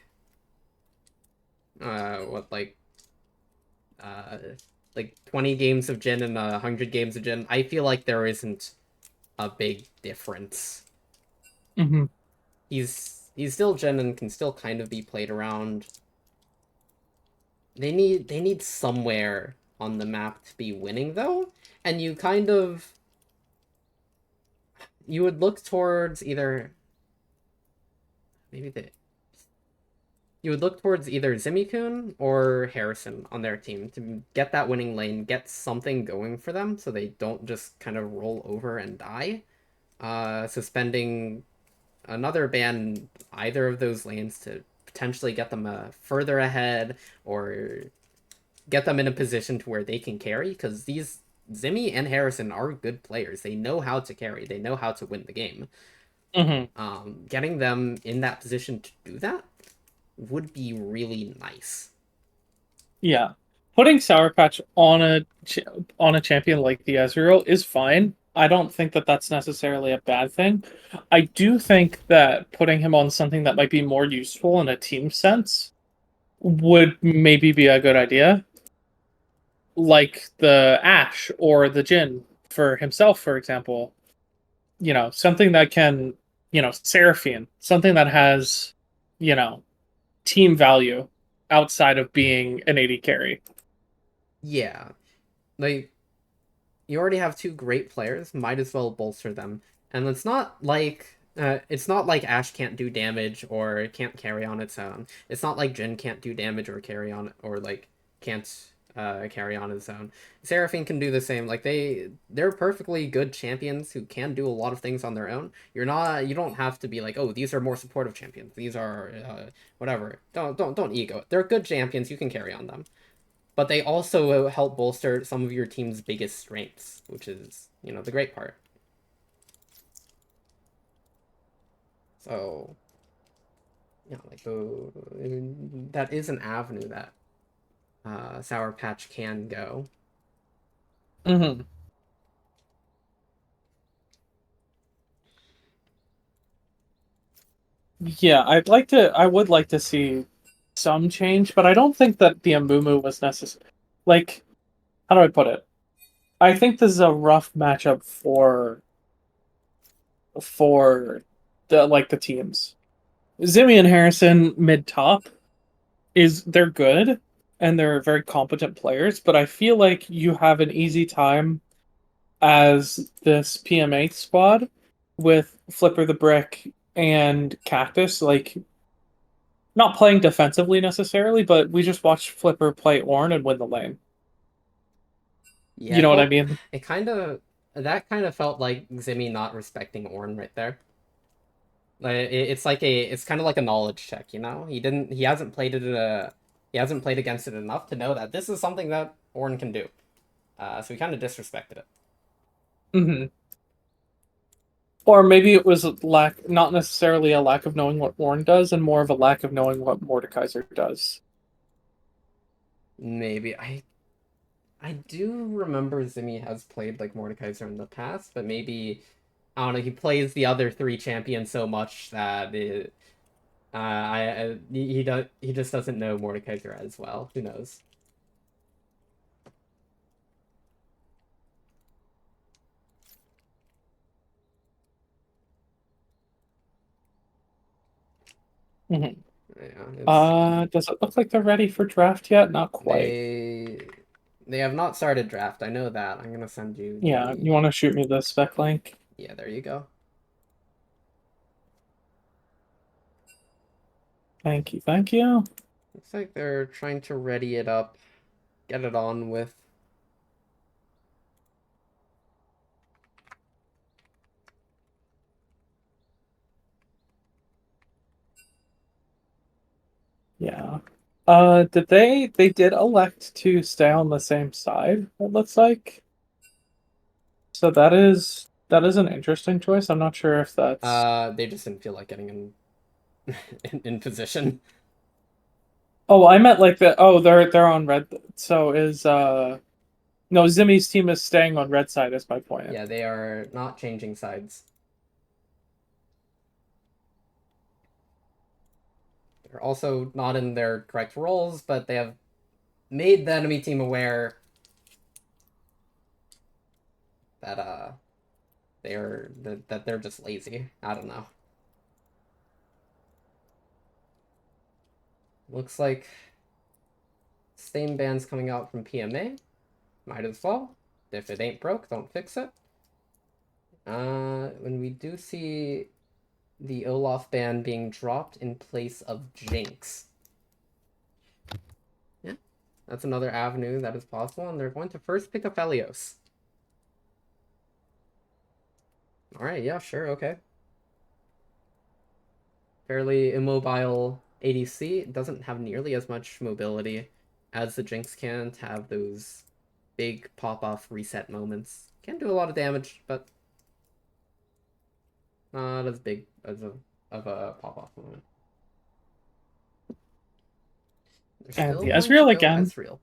20 games of Jhin and 100 games of Jhin, I feel like there isn't a big difference. He's still Jhin and can still kind of be played around. They need somewhere on the map to be winning, though, and you would look towards either Zimikun or Harrison on their team to get that winning lane, get something going for them so they don't just kind of roll over and die. Suspending another ban either of those lanes to potentially get them further ahead or get them in a position to where they can carry, because these Zimmy and Harrison are good players. They know how to carry. They know how to win the game. Getting them in that position to do that would be really nice. Yeah. Putting Sour Patch on a champion like the Ezreal is fine. I don't think that that's necessarily a bad thing. I do think that putting him on something that might be more useful in a team sense would maybe be a good idea, like the Ash or the Jin for himself, for example. Something that can, Seraphine, something that has, you know, team value outside of being an AD carry. Yeah, like you already have two great players, might as well bolster them. And it's not like Ash can't do damage or can't carry on its own. It's not like Jin can't do damage or carry on or like can't carry on its own. Seraphine can do the same. Like they're perfectly good champions who can do a lot of things on their own. You don't have to be like, oh, these are more supportive champions. These are whatever. Don't ego it. They're good champions. You can carry on them, but they also help bolster some of your team's biggest strengths, which is, the great part. So, like that is an avenue that Sour Patch can go. Mm-hmm. Yeah, I would like to see some change, but I don't think that the Amumu was necessary. Like, how do I put it? I think this is a rough matchup for the teams. Zimmy and Harrison mid top they're good and they're very competent players, but I feel like you have an easy time as this PMA squad with Flipper the Brick and Cactus, like not playing defensively necessarily, but we just watched Flipper play Ornn and win the lane. You Yeah, know what I well, mean? it kind of that kind of felt like Zimmy not respecting Ornn right there. Like it's kind of like a knowledge check, you know? He hasn't played against it enough to know that this is something that Ornn can do. So he kind of disrespected it. Hmm. Or maybe it was not necessarily a lack of knowing what Ornn does, and more of a lack of knowing what Mordekaiser does. Maybe I do remember Zimmy has played like Mordekaiser in the past, but maybe I don't know. He plays the other three champions so much that he just doesn't know Mordekaiser as well. Who knows? Hmm. Yeah, it's Does it look like they're ready for draft yet? Not quite. they they have not started draft. I know that. I'm gonna send you Yeah, the you want to shoot me the spec link? yeah. There you go. Thank you, thank you. Looks like they're trying to ready it up, get it on with. Yeah. They did elect to stay on the same side, it looks like. So that is an interesting choice. I'm not sure if that's They just didn't feel like getting in position. Oh, I meant like the oh, they're on red. So is no, Zimmy's team is staying on red side is my point. Yeah, they are not changing sides. They're also not in their correct roles, but they have made the enemy team aware that that they're just lazy. I don't know. Looks like same bands coming out from PMA. Might as well. If it ain't broke, don't fix it. When we do see the Olaf ban being dropped in place of Jinx. Yeah, that's another avenue that is possible, and they're going to first pick up Helios. Alright, yeah, sure, okay. Fairly immobile ADC. It doesn't have nearly as much mobility as the Jinx can to have those big pop-off reset moments. Can do a lot of damage, but not as big as of a pop-off moment. They're And still the going to Ezreal go again. Ezreal.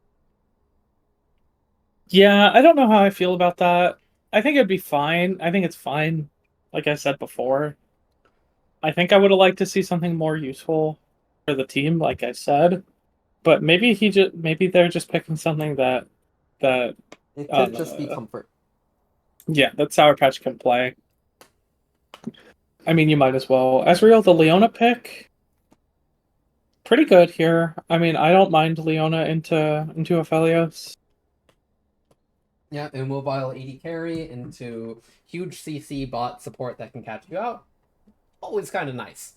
Yeah, I don't know how I feel about that. I think it'd be fine. I think it's fine. Like I said before, I think I would have liked to see something more useful for the team. Like I said, but maybe they're just picking something that It could just be uh comfort. yeah, that Sour Patch can play. I mean, you might as well. Ezreal, the Leona pick, pretty good here. I mean, I don't mind Leona into Aphelios. Yeah, immobile 80 carry into huge CC bot support that can catch you out. Always kind of nice.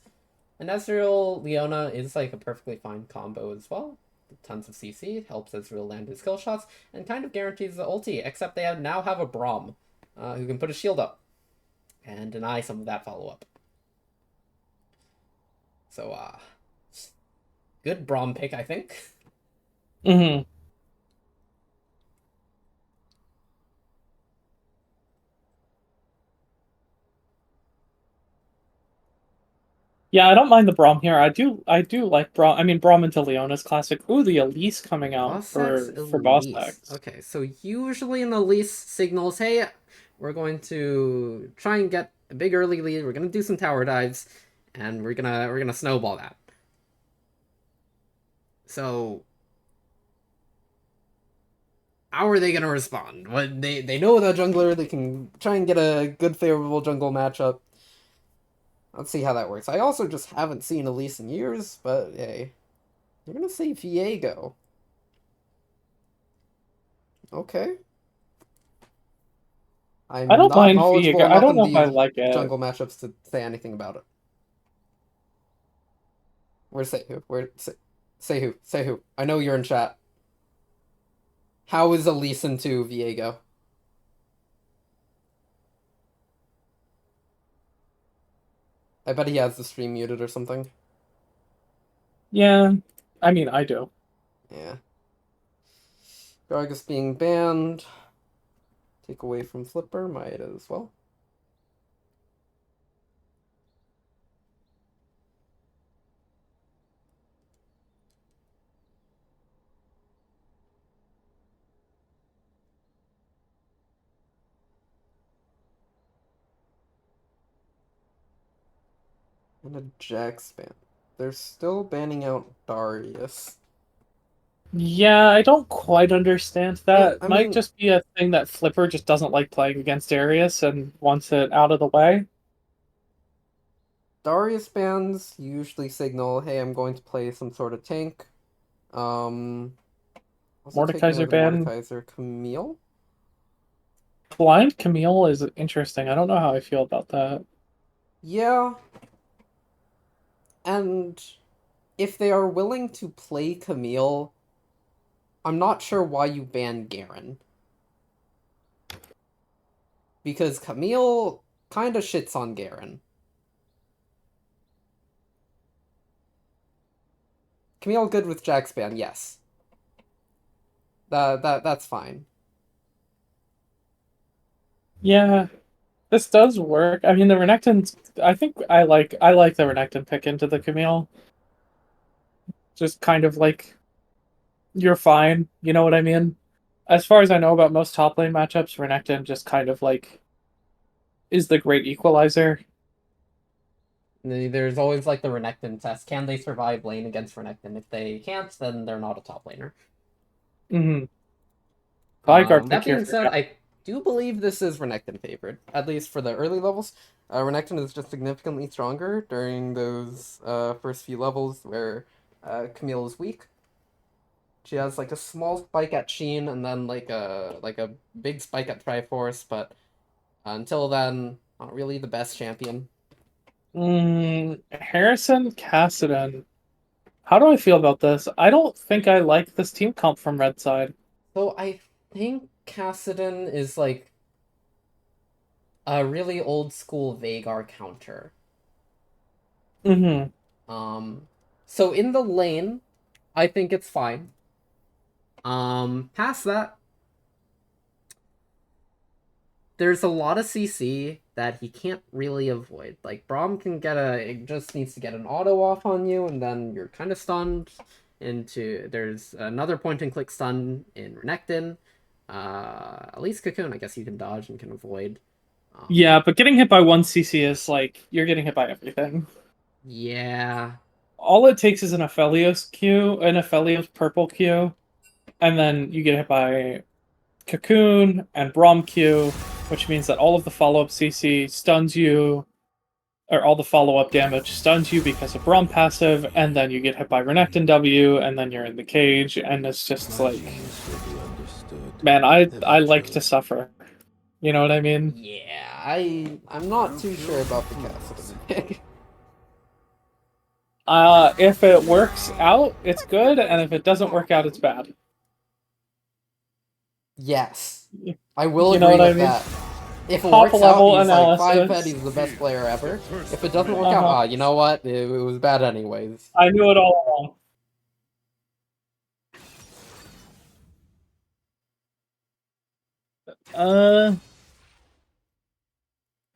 And Ezreal Leona is like a perfectly fine combo as well. Tons of CC, helps Ezreal land his kill shots, and kind of guarantees the ulti, except they now have a Braum who can put a shield up and deny some of that follow-up. So, good Braum pick, I think. Mm-hmm. Yeah, I don't mind the Braum here. I do like Braum. I mean, Braum into Leona's classic. Ooh, the Elise coming out Boss X for Boss Elise. X. Okay, so usually an Elise signals, hey, we're going to try and get a big early lead. We're gonna do some tower dives, and we're gonna snowball that. So how are they gonna respond? What they know that jungler, they can try and get a good favorable jungle matchup. Let's see how that works. I also just haven't seen Elise in years, but hey, they're gonna say Viego. Okay. I I'm don't not mind knowledgeable Viega. I enough don't in know if I these like it. jungle matchups to say anything about it. Where's Say who? Say who? Say who? I know you're in chat. How is Elise into Viego? I bet he has the stream muted or something. Yeah, I mean, I do. Yeah. Gragas being banned. Take away from Flipper might as well. And a Jax ban. They're still banning out Darius. Yeah, I don't quite understand And that. I Might mean, just be a thing that Flipper just doesn't like playing against Darius and wants it out of the way. Darius bans usually signal, hey, I'm going to play some sort of tank. Um, Also taking Mordekaiser out the ban. Mordekaiser. Camille? Blind Camille is interesting. I don't know how I feel about that. Yeah, and if they are willing to play Camille, I'm not sure why you ban Garen. Because Camille kinda shits on Garen. Camille good with Jax ban, yes. That's fine. Yeah, this does work. I mean, the Renekton. I think I like the Renekton pick into the Camille. Just kind of like you're fine. You know what I mean? As far as I know about most top lane matchups, Renekton just kind of like is the great equalizer. There's always like the Renekton test. Can they survive lane against Renekton? If they can't, then they're not a top laner. Mm-hmm. Bodyguard pick That here being for said, I do believe this is Renekton favored, at least for the early levels. Renekton is just significantly stronger during those first few levels where Camille is weak. She has like a small spike at Sheen and then like a big spike at Triforce, but until then, not really the best champion. Harrison Cassidy. How do I feel about this? I don't think I like this team comp from Red Side. So I think Cassidon is like a really old school Vagar counter. Mm-hmm. So in the lane, I think it's fine. Past that, there's a lot of CC that he can't really avoid. Like Braum can it just needs to get an auto off on you, and then you're kind of stunned. There's another point and click stun in Renekton. At least Cocoon, I guess you can dodge and can avoid. Yeah, but getting hit by 1 CC is like, you're getting hit by everything. Yeah. All it takes is an Aphelios Q, an Aphelios purple Q, and then you get hit by Cocoon and Braum Q, which means that all of the follow-up CC stuns you, or all the follow-up damage stuns you because of Braum passive, and then you get hit by Renekton W, and then you're in the cage, and it's just My like, genius will be understood man, I like to eventually. suffer. You know what I mean? Yeah, I'm not too sure about the Cassidy. If it works out, it's good, and if it doesn't work out, it's bad. Yes. I will You know agree what I with mean? that. If it Top works out, level he's like 5-head, analysis. he's the best player ever. If it doesn't work out, Uh-huh. you know what? It was bad anyways. I knew it all along. Uh,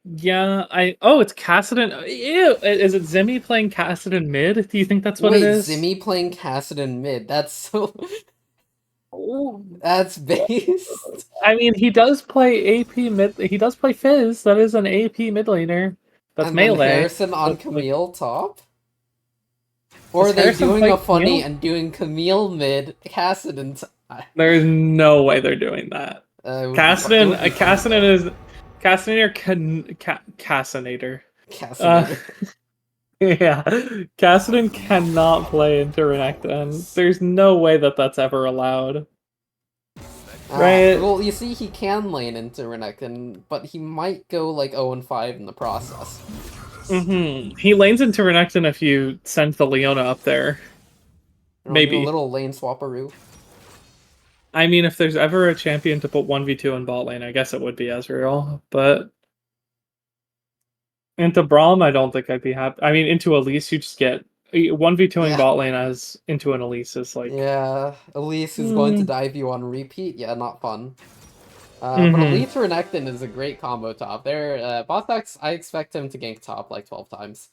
yeah, oh, it's Cassidon. Ew, is it Zimmy playing Cassidon mid? Do you think that's what it Wait, is? Zimmy playing Cassidy mid. That's so... Ooh. That's based. I mean, he does play AP mid. He does play Fizz. That is an AP mid laner. That's And then melee. Harrison on But like, Camille top? Or does are they Harrison doing play a funny Camille? and doing Camille mid, Cassidy There's no way they're doing that. it would be it Cassidy, would be funny Cassidy though. is Cassidy or Cassinator. Uh, Cassidy. yeah, Cassidy cannot play into Renekton. There's no way that that's ever allowed, right? Well, you see, he can lane into Renekton, but he might go like 0-5 in the process. He lanes into Renekton if you send the Leona up there. And I'll do a Maybe. little lane swapperoo. I mean, if there's ever a champion to put 1v2 in bot lane, I guess it would be Ezreal. But into Braum, I don't think I'd be happy. I mean, into Elise, you just get 1v2ing Yeah. bot lane as into an Elise is like. Yeah, Elise is going to Mm, dive you on repeat. Yeah, not fun. But hmm Elite Renekton is a great combo top. There, Bothax, I expect him to gank top like 12 times.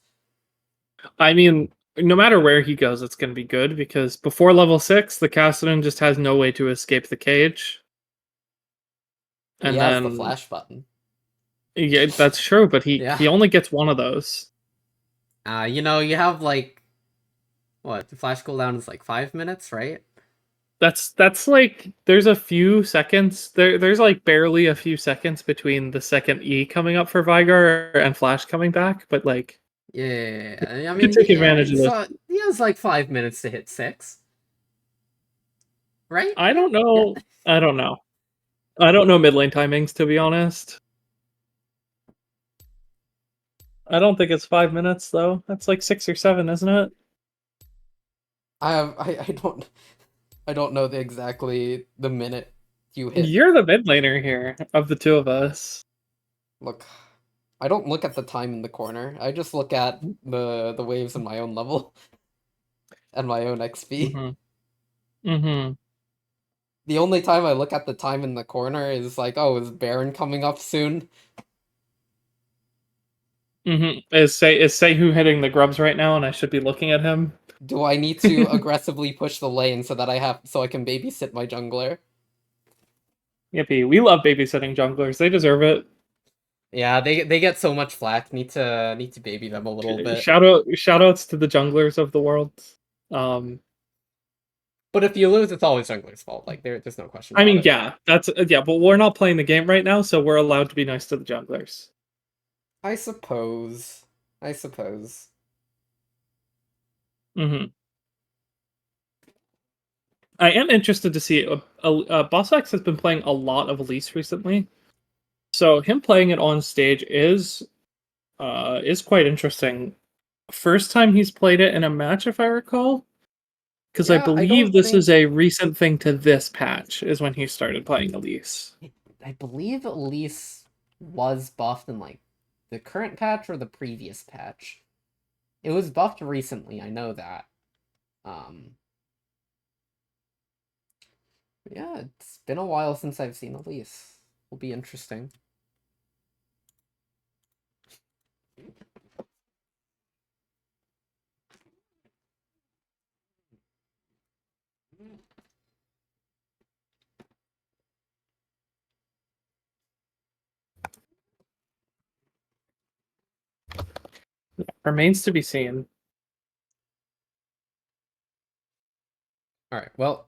I mean, no matter where he goes, it's going to be good because before level 6, the Cassidy just has no way to escape the cage. He And has the then, flash button. yeah, that's true, but Yeah. he only gets one of those. You know, you have like, what, the flash cooldown is like 5 minutes, right? That's like there's a few seconds there's like barely a few seconds between the second E coming up for Vigar and Flash coming back, but like Yeah, I you could mean, take yeah, advantage of this. he has like 5 minutes to hit 6, right? I don't Yeah. know. I don't know. I don't know mid lane timings to be honest. I don't think it's 5 minutes though. That's like 6 or 7, isn't it? I don't know exactly the minute you hit. You're the mid laner here of the two of us. Look, I don't look at the time in the corner. I just look at the waves in my own level and my own XP. Mm-hmm. Mm-hmm. The only time I look at the time in the corner is like, oh, is Baron coming up soon? Mm-hmm. Is Sehu hitting the grubs right now and I should be looking at him? Do I need to aggressively push the lane so that I can babysit my jungler? Yippee. We love babysitting junglers. They deserve it. Yeah, they get so much flack. Need to baby them a little bit. Shout outs to the junglers of the world. Um, But if you lose, it's always jungler's fault. Like there's no question I about mean, it. yeah, that's yeah, but we're not playing the game right now, so we're allowed to be nice to the junglers. I suppose. I suppose. hmm I am interested to see. Boss X has been playing a lot of Elise recently, so him playing it on stage is quite interesting. First time he's played it in a match, if I recall, because I Yeah, I believe don't this think is a recent thing to this patch. Is when he started playing Elise. I believe Elise was buffed in like the current patch or the previous patch. It was buffed recently, I know that. Um yeah, it's been a while since I've seen Elise. Will be interesting. Remains to be seen. Alright, well,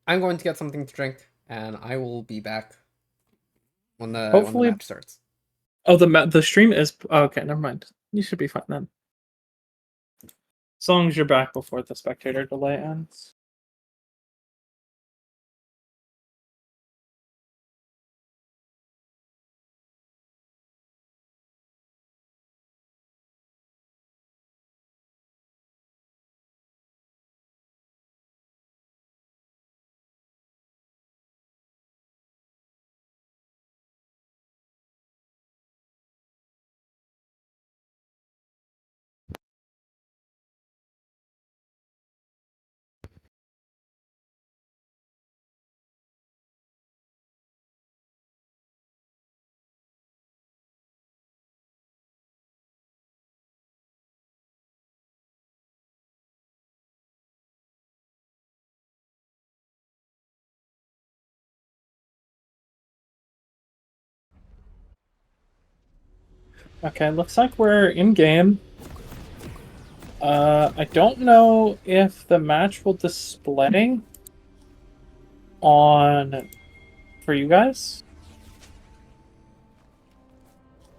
I'm going to get something to drink, and I will be back when the Hopefully- match starts. Oh, the stream is... Oh, okay, never mind. You should be fine then. As long as you're back before the spectator delay ends. Okay, looks like we're in game. I don't know if the match will display on for you guys.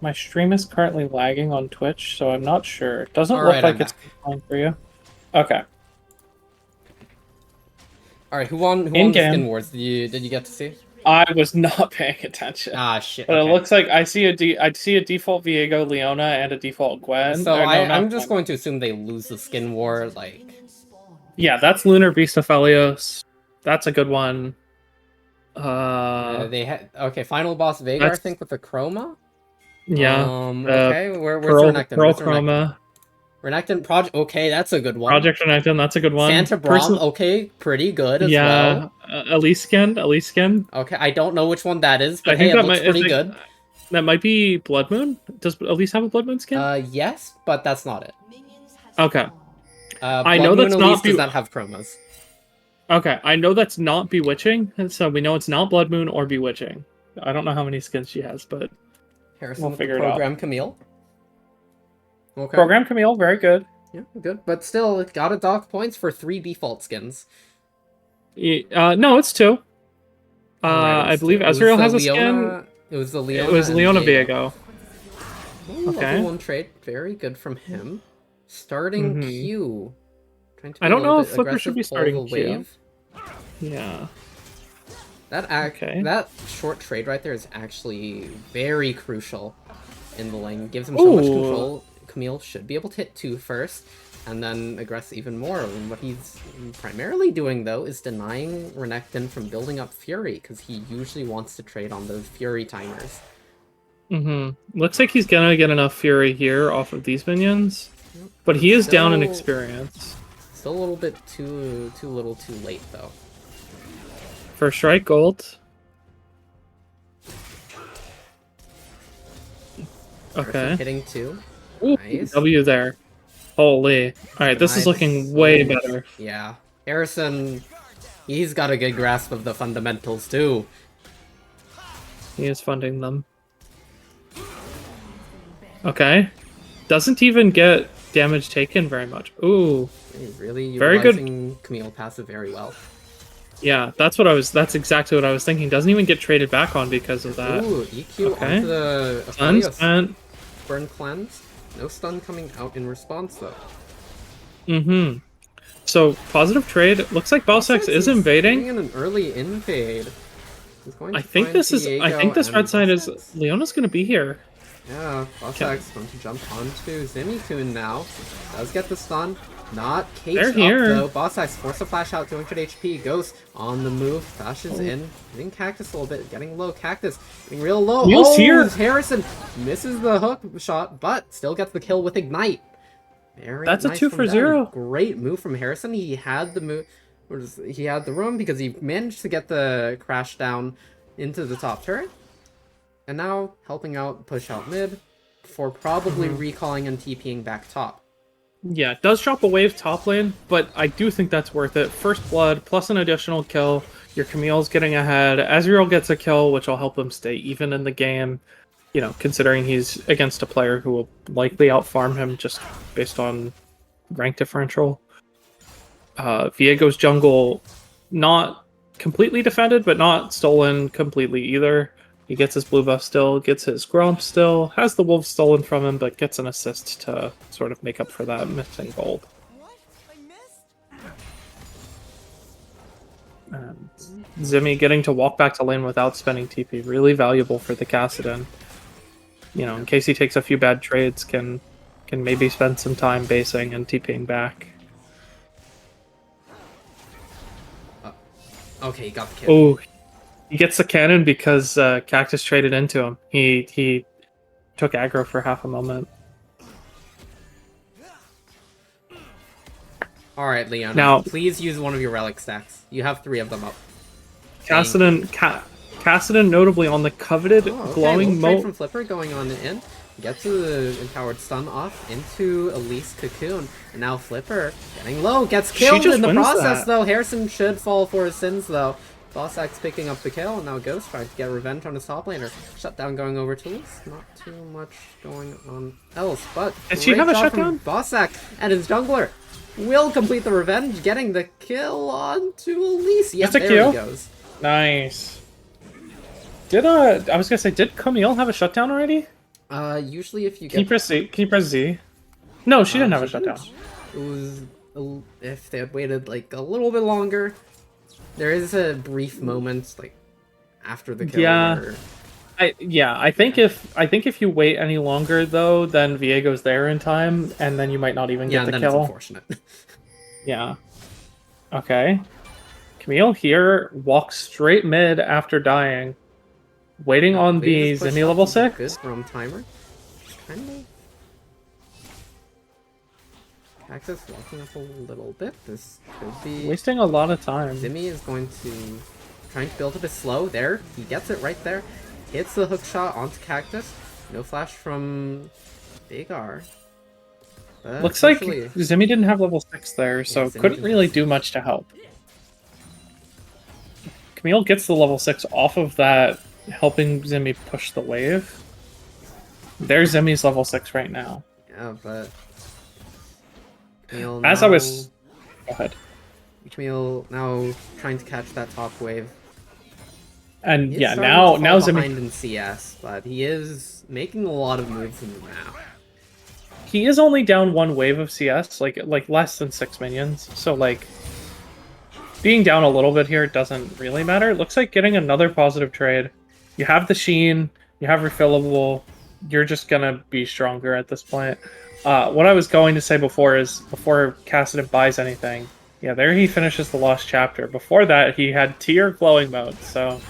My stream is currently lagging on Twitch, so I'm not sure. It doesn't look like it's fine for you. Okay. Alright, who won the Skin Wars? Did you get to see? I was not paying attention. Ah, shit. But okay. it looks like I see a default Viego Leona and a default Gwen. So I'm just going to assume they lose the Skin War, like... Yeah, that's Lunar Beast of Phelios. That's a good one. They had... Okay, Final Boss Veigar, I think, with the Chroma? Yeah. Okay, where's Renekton? Pearl Chroma. Renekton Project... Okay, that's a good one. Project Renekton, that's a good one. Santa Braum, okay, pretty good as well. Yeah, Elise Skin. Okay, I don't know which one that is, but hey, it looks pretty good. That might be Blood Moon? Does Elise have a Blood Moon skin? Yes, but that's not it. Okay. I know that's not... does not have chromas. Okay, I know that's not Bewitching, so we know it's not Blood Moon or Bewitching. I don't know how many skins she has, but Harrison we'll with figure the it out. Program Camille. Okay. Program Camille, very good. Yeah, good. But still, it got a dock points for 3 default skins. No, it's 2. I believe Ezreal has a skin. It was the Leona. It was Leona Viego. Okay. One trade. Very good from him. Starting Q. I don't know if Flipper should be starting Q. Yeah. That short trade right there is actually very crucial in the lane. Gives him so much control. Camille should be able to hit 2 first, and then aggress even more. And what he's primarily doing, though, is denying Renekton from building up Fury, because he usually wants to trade on those Fury timers. Looks like he's gonna get enough Fury here off of these minions, but he is down in experience. Still a little bit too little too late, though. First strike gold. Okay. Hitting 2. Ooh, nice. W there. Holy. Alright, this is looking way better. Yeah. Harrison, he's got a good grasp of the fundamentals, too. He is funding them. Okay. Doesn't even get damage taken very much. Ooh. Really very good. Camille passive very well. Yeah, that's exactly what I was thinking. Doesn't even get traded back on because of that. Ooh, EQ onto the stun. Burn Cleanse. No stun coming out in response, though. So, positive trade. Looks like Balsax is invading. In an early invade. I think this red side is... Leona's gonna be here. Yeah, Balsax going to jump onto Zimmytoon now. Does get the stun. Not caged up, though. Balsax force a flash out, 200 HP. Ghost on the move. Flashes in. Hitting Cactus a little bit. Getting low. Cactus getting real low. Wheel's here. Harrison misses the hook shot, but still gets the kill with Ignite. That's a 2 for 0. Great move from Harrison. He had the move. He had the room because he managed to get the crash down into the top turret. And now helping out, push out mid for probably recalling and TPing back top. Yeah, it does drop a wave top lane, but I do think that's worth it. First blood, plus an additional kill. Your Camille's getting ahead. Ezreal gets a kill, which will help him stay even in the game. you know, considering he's against a player who will likely outfarm him just based on rank differential. Viego's jungle, not completely defended, but not stolen completely either. He gets his blue buff still, gets his Gromp still, has the wolf stolen from him, but gets an assist to sort of make up for that missing gold. And Zimmy getting to walk back to lane without spending TP, really valuable for the Kassadin. You know, in case he takes a few bad trades, can maybe spend some time basing and TPing back. Okay, he got the kill. Oh, he gets the cannon because Cactus traded into him. He took aggro for half a moment. Alright, Leona. Now, please use one of your relic stacks. You have 3 of them up. Kassadin notably on the coveted glowing trade moat. from Flipper going on in. Gets the empowered stun off into Elise Cocoon. And now Flipper getting low. Gets killed in the process, though. Harrison should fall for his sins, though. Bossack's picking up the kill, and now Ghost trying to get revenge on his top laner. Shutdown going over to Elise. Not too much going on else, but Did she have a shutdown? Bossack and his jungler will complete the revenge, getting the kill onto Elise. Yes, there he goes. Nice. Did I was gonna say, did Camille have a shutdown already? Usually if you get... Can you press Z? No, she didn't have a shutdown. It was... If they had waited, like, a little bit longer. There is a brief moment, like, after the kill. Yeah. Where... I think if you wait any longer, though, then Viego's there in time, and then you might not even get the kill. Yeah, then it's unfortunate. Yeah. Okay. Camille here walks straight mid after dying. Waiting on the Zimmy level 6. Good from timer. Kind of. Cactus walking up a little bit. This could be wasting a lot of time. Zimmy is going to trying to build up his slow. There, he gets it right there. Hits the hook shot onto Cactus. No flash from Big R. Looks like Zimmy didn't have level 6 there, so yeah, couldn't really do much to help. Camille gets the level 6 off of that, helping Zimmy push the wave. There's Zimmy's level 6 right now. Yeah, but Camille as now... I was... Go ahead. Camille now trying to catch that top wave. And yeah, now Zimmy behind in CS, but he is making a lot of moves in the map. He is only down 1 wave of CS, like less than 6 minions. So like being down a little bit here doesn't really matter. It looks like getting another positive trade. You have the Sheen, you have refillable. You're just gonna be stronger at this point. What I was going to say before is before Kassadin buys anything. Yeah, there he finishes the Lost Chapter. Before that, he had tier glowing mode. So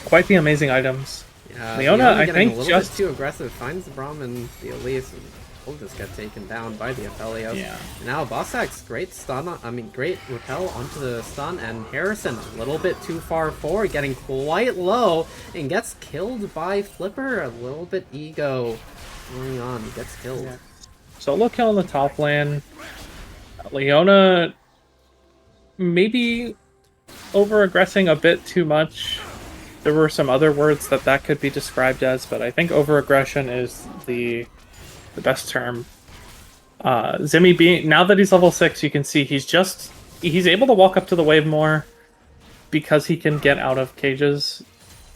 quite the amazing items. Yeah, Leona, I think, a little bit too aggressive, finds the Braum and the Elise, and will just get taken down by the Aphelios. Yeah. Now Bossack's great stun, great repel onto the stun, and Harrison a little bit too far forward, getting quite low, and gets killed by Flipper. A little bit ego going on, gets killed. Yeah. Solo kill in the top lane. Leona maybe over-aggressing a bit too much. There were some other words that could be described as, but I think over-aggression is the best term. Zimmy being, now that he's level 6, you can see he's able to walk up to the wave more because he can get out of cages.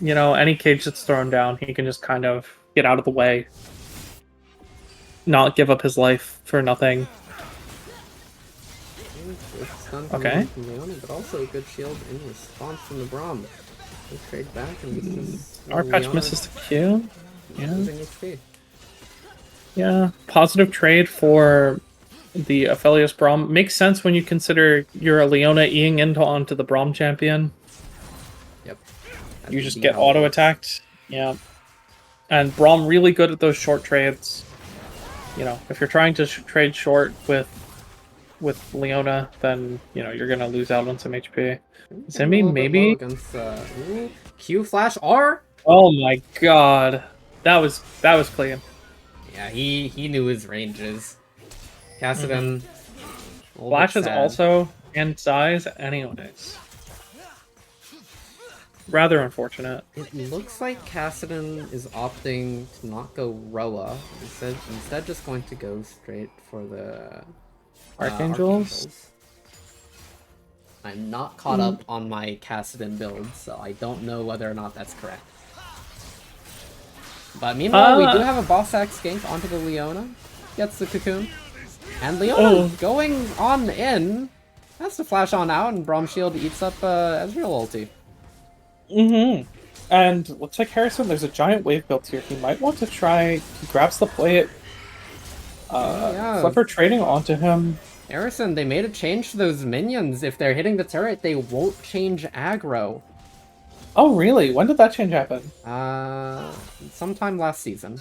You know, any cage that's thrown down, he can just kind of get out of the way. Not give up his life for nothing. Okay. Leona, but also a good shield in response from the Braum. Let's trade back and Our patch misses the Q. Yeah. Yeah. Positive trade for the Aphelios Braum. Makes sense when you consider you're a Leona Eing into onto the Braum champion. Yep. You just get auto attacked. Yeah. And Braum really good at those short trades. You know, if you're trying to trade short with Leona, then you know you're gonna lose out on some HP. Zimmy maybe against, Q flash R. Oh my god, that was clean. Yeah, he knew his ranges. Kassadin. Flash is also in size, anyways. Rather unfortunate. It looks like Kassadin is opting to not go Roa. Instead just going to go straight for the Archangels. I'm not caught up on my Kassadin build, so I don't know whether or not that's correct. But meanwhile, we do have a boss axe gank onto the Leona. Gets the cocoon. And Leona going on in. Has to flash on out, and Braum Shield eats up Ezreal ulti. And looks like Harrison, there's a giant wave built here. He might want to try. He grabs the play. Flipper trading onto him. Harrison, they made a change to those minions. If they're hitting the turret, they won't change aggro. Oh, really? When did that change happen? Sometime last season.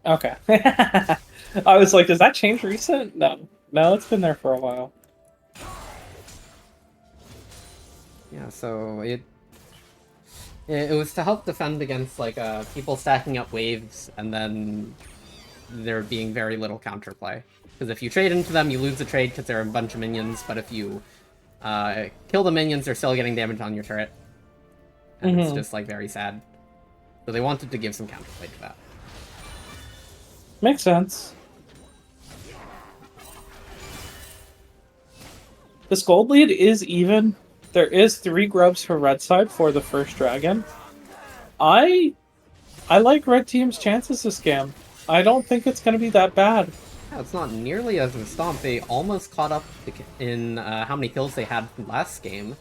Okay. I was like, does that change recent? No. No, it's been there for a while. Yeah, so it was to help defend against, like, people stacking up waves and then there being very little counterplay. Because if you trade into them, you lose the trade because they're a bunch of minions, but if you kill the minions, they're still getting damage on your turret. And it's just, like, very sad. So they wanted to give some counterplay to that. Makes sense. This gold lead is even. There is 3 grubs for red side for the first dragon. I like red team's chances this game. I don't think it's going to be that bad. Yeah, it's not nearly as a stomp. They almost caught up in how many kills they had last game.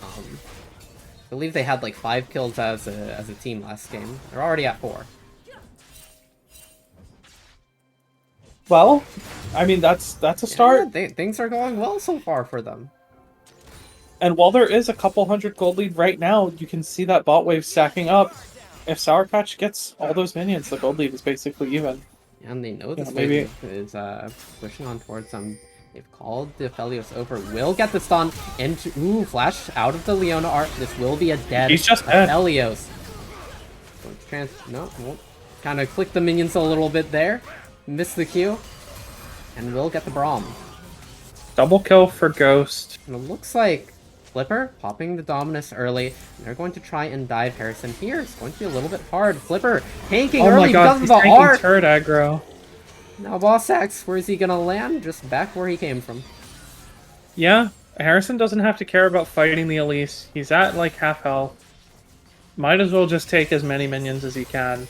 I believe they had like 5 kills as a team last game. They're already at 4. Well, I mean that's a start. Yeah, things are going well so far for them. And while there is a couple hundred gold lead right now, you can see that bot wave stacking up. If Sour Patch gets all those minions, the gold lead is basically even. And they know this wave is pushing on towards them. They've called the Aphelios over. Will get the stun into flash out of the Leona art. This will be a dead Aphelios. No, won't kind of click the minions a little bit there. Miss the Q. And will get the Braum. Double kill for Ghost. And it looks like Flipper popping the Dominus early. They're going to try and dive Harrison here. It's going to be a little bit hard. Flipper tanking early because of the art. Turret aggro. Now boss axe, where is he gonna land? Just back where he came from. Yeah, Harrison doesn't have to care about fighting the Elise. He's at like half health. Might as well just take as many minions as he can.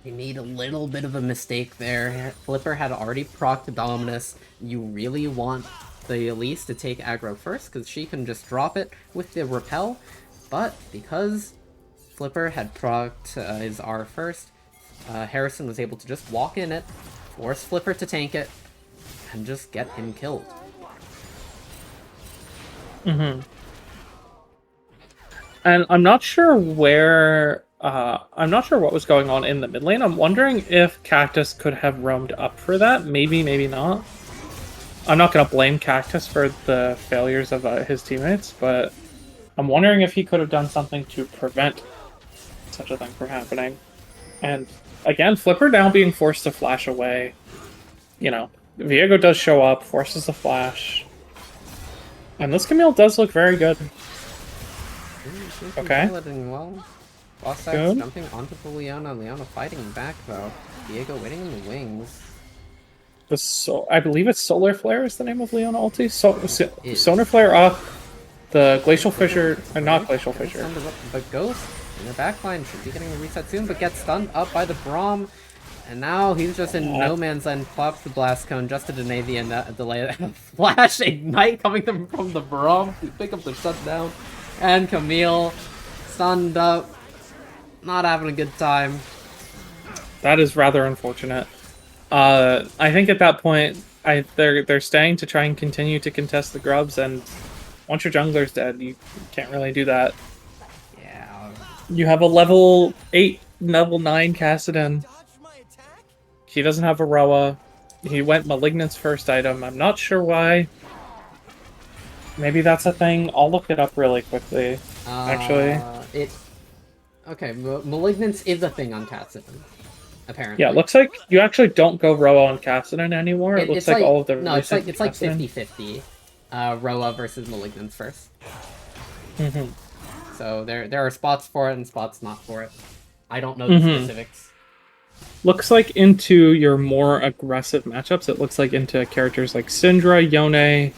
You need a little bit of a mistake there. Flipper had already procced Dominus. You really want the Elise to take aggro first, because she can just drop it with the repel. But because Flipper had procced his R first, Harrison was able to just walk in it, force Flipper to tank it, and just get him killed. And I'm not sure where... I'm not sure what was going on in the mid lane. I'm wondering if Cactus could have roamed up for that. Maybe, maybe not. I'm not going to blame Cactus for the failures of his teammates, but I'm wondering if he could have done something to prevent such a thing from happening. And again, Flipper now being forced to flash away. You know, Viego does show up, forces the flash. And this Camille does look very good. Okay. Well. Boss axe jumping onto the Leona. Leona fighting back though. Viego waiting in the wings. I believe it's Solar Flare is the name of Leona ulti. Solar Flare up. The Glacial Fissure, not Glacial Fissure. But Ghost in the backline should be getting a reset soon, but gets stunned up by the Braum. And now he's just in no man's land. Plops the Blast Cone just to delay the Flash Ignite coming from the Braum to pick up the shutdown. And Camille stunned up. Not having a good time. That is rather unfortunate. I think at that point, they're staying to try and continue to contest the grubs, and once your jungler's dead, you can't really do that. Yeah. You have a level 8, level 9 Kassadin. He doesn't have a Roa. He went Malignant's first item. I'm not sure why. Maybe that's a thing. I'll look it up really quickly, actually. Okay, Malignance is a thing on Kassadin, apparently. Yeah, it looks like you actually don't go Roa on Kassadin anymore. It looks like all of the... No, it's like 50-50. Roa versus Malignance first. So there are spots for it and spots not for it. I don't know the specifics. Looks like into your more aggressive matchups, it looks like into characters like Syndra, Yone,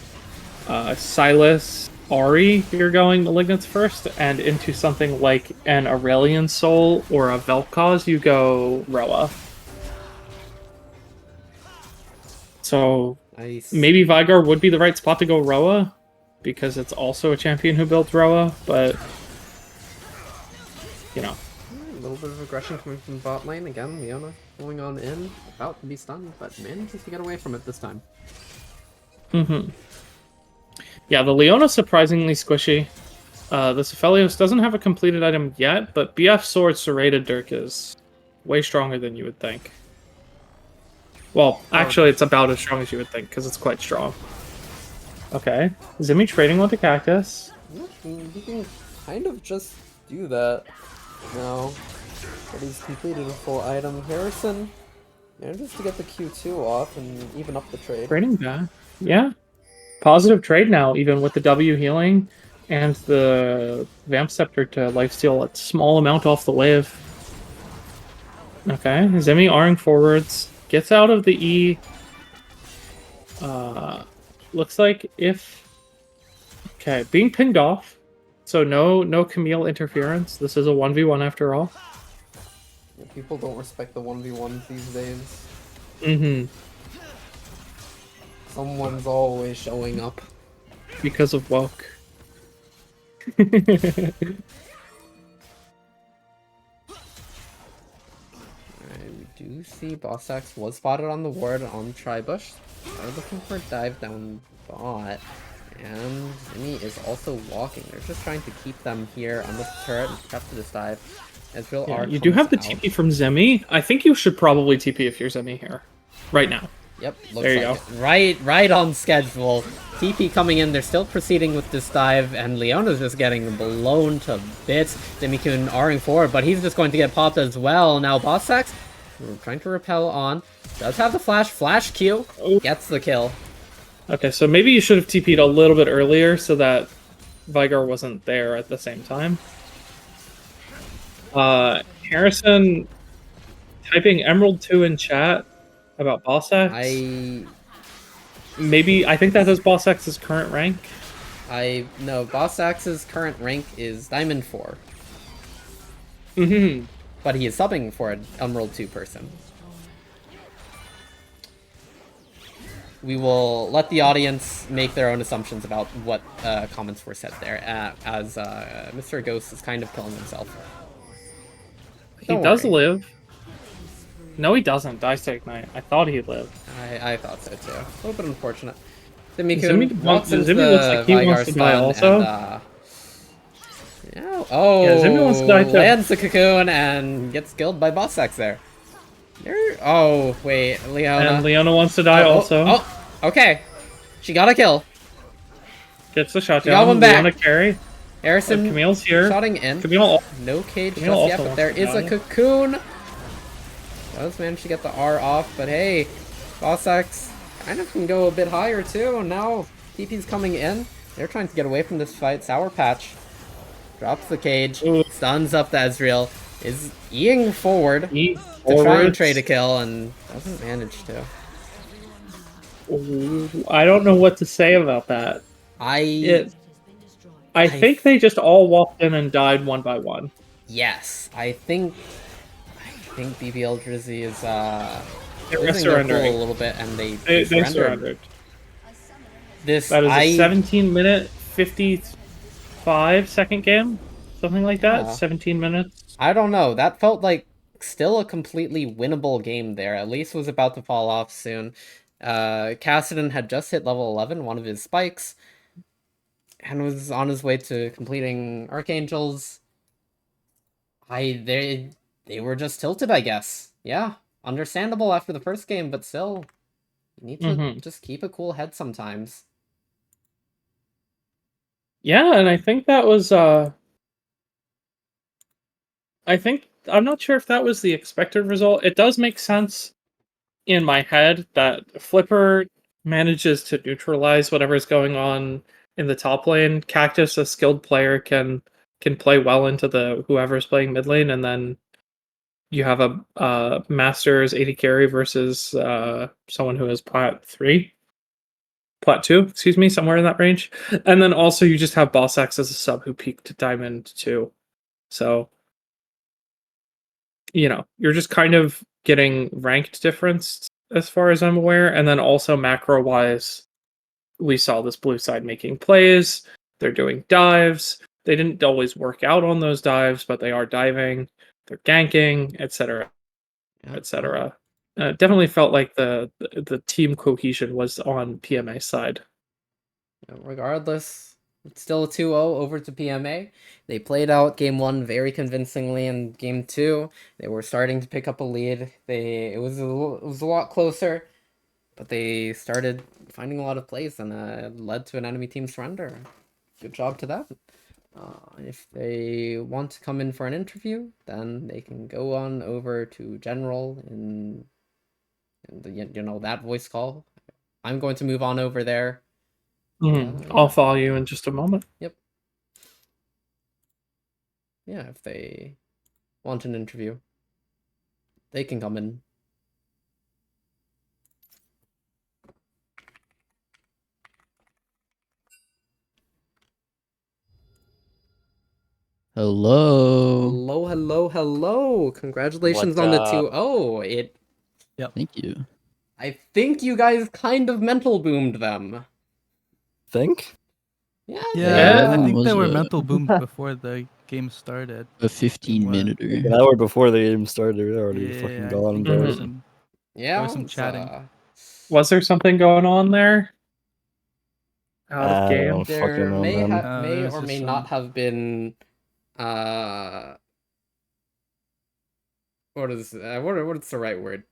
Silas, Ari, you're going Malignance first, and into something like an Aurelion Soul or a Vel'Koz, you go Roa. So Nice. maybe Vigar would be the right spot to go Roa, because it's also a champion who builds Roa, but you know. A little bit of aggression coming from bot lane again. Leona going on in, about to be stunned, but manages to get away from it this time. Yeah, the Leona's surprisingly squishy. The Cephalios doesn't have a completed item yet, but BF Sword Serrated Dirk is way stronger than you would think. Well, actually, it's about as strong as you would think, because it's quite strong. Okay, Zimmy trading with the cactus. You can kind of just do that now that he's completed a full item. Harrison manages to get the Q2 off and even up the trade. Trading back. Yeah. Positive trade now, even with the W healing and the Vamp Scepter to lifesteal a small amount off the wave. Okay, Zimmy R-ing forwards, gets out of the E. Looks like if... Okay, being pinged off, so no Camille interference. This is a 1v1 after all. Yeah, people don't respect the 1v1s these days. Someone's always showing up. Because of LOLc. We do see Boss Axe was spotted on the ward on Tribush. They're looking for a dive down bot. And Zimmy is also walking. They're just trying to keep them here on this turret and prep to this dive. Yeah, you do have the TP from Zimmy. I think you should probably TP if you're Zimmy here. Right now. Yep, looks there you like go. It. Right on schedule. TP coming in, they're still proceeding with this dive, and Leona's just getting blown to bits. Zimmy-kun R-ing forward, but he's just going to get popped as well. Now Boss Axe, trying to repel on. Does have the flash Q, gets the kill. Okay, so maybe you should have TP'd a little bit earlier so that Vigar wasn't there at the same time. Harrison typing Emerald 2 in chat about Boss Axe. I think that is Boss Axe's current rank. No, Boss Axe's current rank is Diamond 4. But he is subbing for an Emerald 2 person. We will let the audience make their own assumptions about what comments were said there, as Mr. Ghost is kind of killing himself. He does live. No, he doesn't. Dice to Ignite. I thought he lived. I thought so too. A little bit unfortunate. Zimmy looks like he wants to die also. Zimmy wants to die too. Lands the cocoon and gets killed by Boss Axe there. Oh, wait, Leona. And Leona wants to die also. Okay. She got a kill. Gets the shot down. Got one back. Leona carry. Harrison Camille's here. Shotting in. Camille, no cage just yet, but there is a cocoon. Does manage to get the R off, but hey, Boss Axe kind of can go a bit higher too. Now TP's coming in. They're trying to get away from this fight. Sour Patch drops the cage, stuns up the Ezreal, is eing forward to try and trade a kill, and doesn't manage to. I don't know what to say about that. I think they just all walked in and died one by one. Yes, I think BBL Drizzy is surrendering a little bit, and they surrendered. That is a 17-minute, 55-second game, something like that. 17 minutes. I don't know. That felt like still a completely winnable game there. At least was about to fall off soon. Kassadin had just hit level 11, one of his spikes, and was on his way to completing Archangels. They were just tilted, I guess. Yeah, understandable after the first game, but still, you need to just keep a cool head sometimes. Yeah, and I think that was, I'm not sure if that was the expected result. It does make sense in my head that Flipper manages to neutralize whatever's going on in the top lane. Cactus, a skilled player, can can play well into the whoever's playing mid lane, and then you have a Masters AD carry versus someone who has plat 2, excuse me, somewhere in that range. And then also you just have Boss X as a sub who peaked to Diamond 2. So, you're just kind of getting ranked difference as far as I'm aware. And then also macro wise, we saw this blue side making plays. They're doing dives. They didn't always work out on those dives, but they are diving. They're ganking, etc., etc. Definitely felt like the team cohesion was on PMA side. Regardless, it's still a 2-0 over to PMA. They played out game 1 very convincingly, and game 2 they were starting to pick up a lead. It was a lot closer, but they started finding a lot of plays, and it led to an enemy team surrender. Good job to them. If they want to come in for an interview, then they can go on over to General in the, that voice call. I'm going to move on over there. I'll follow you in just a moment. Yep. Yeah, if they want an interview, they can come in. Hello. Hello, hello, hello. Congratulations What's on the up? 2-0. Thank you. I think you guys kind of mental boomed them. Think? Yeah. Yeah. I think was they were a- mental boomed before the game started. A 15-minute. An hour before the game started, they're already fucking I gone, think bro. there Mhm. was some, Yeah. was some chatting. Was there something going on there? Out of I game? don't There fucking know, may man. may there's or just may some- not have been what is what's the right word?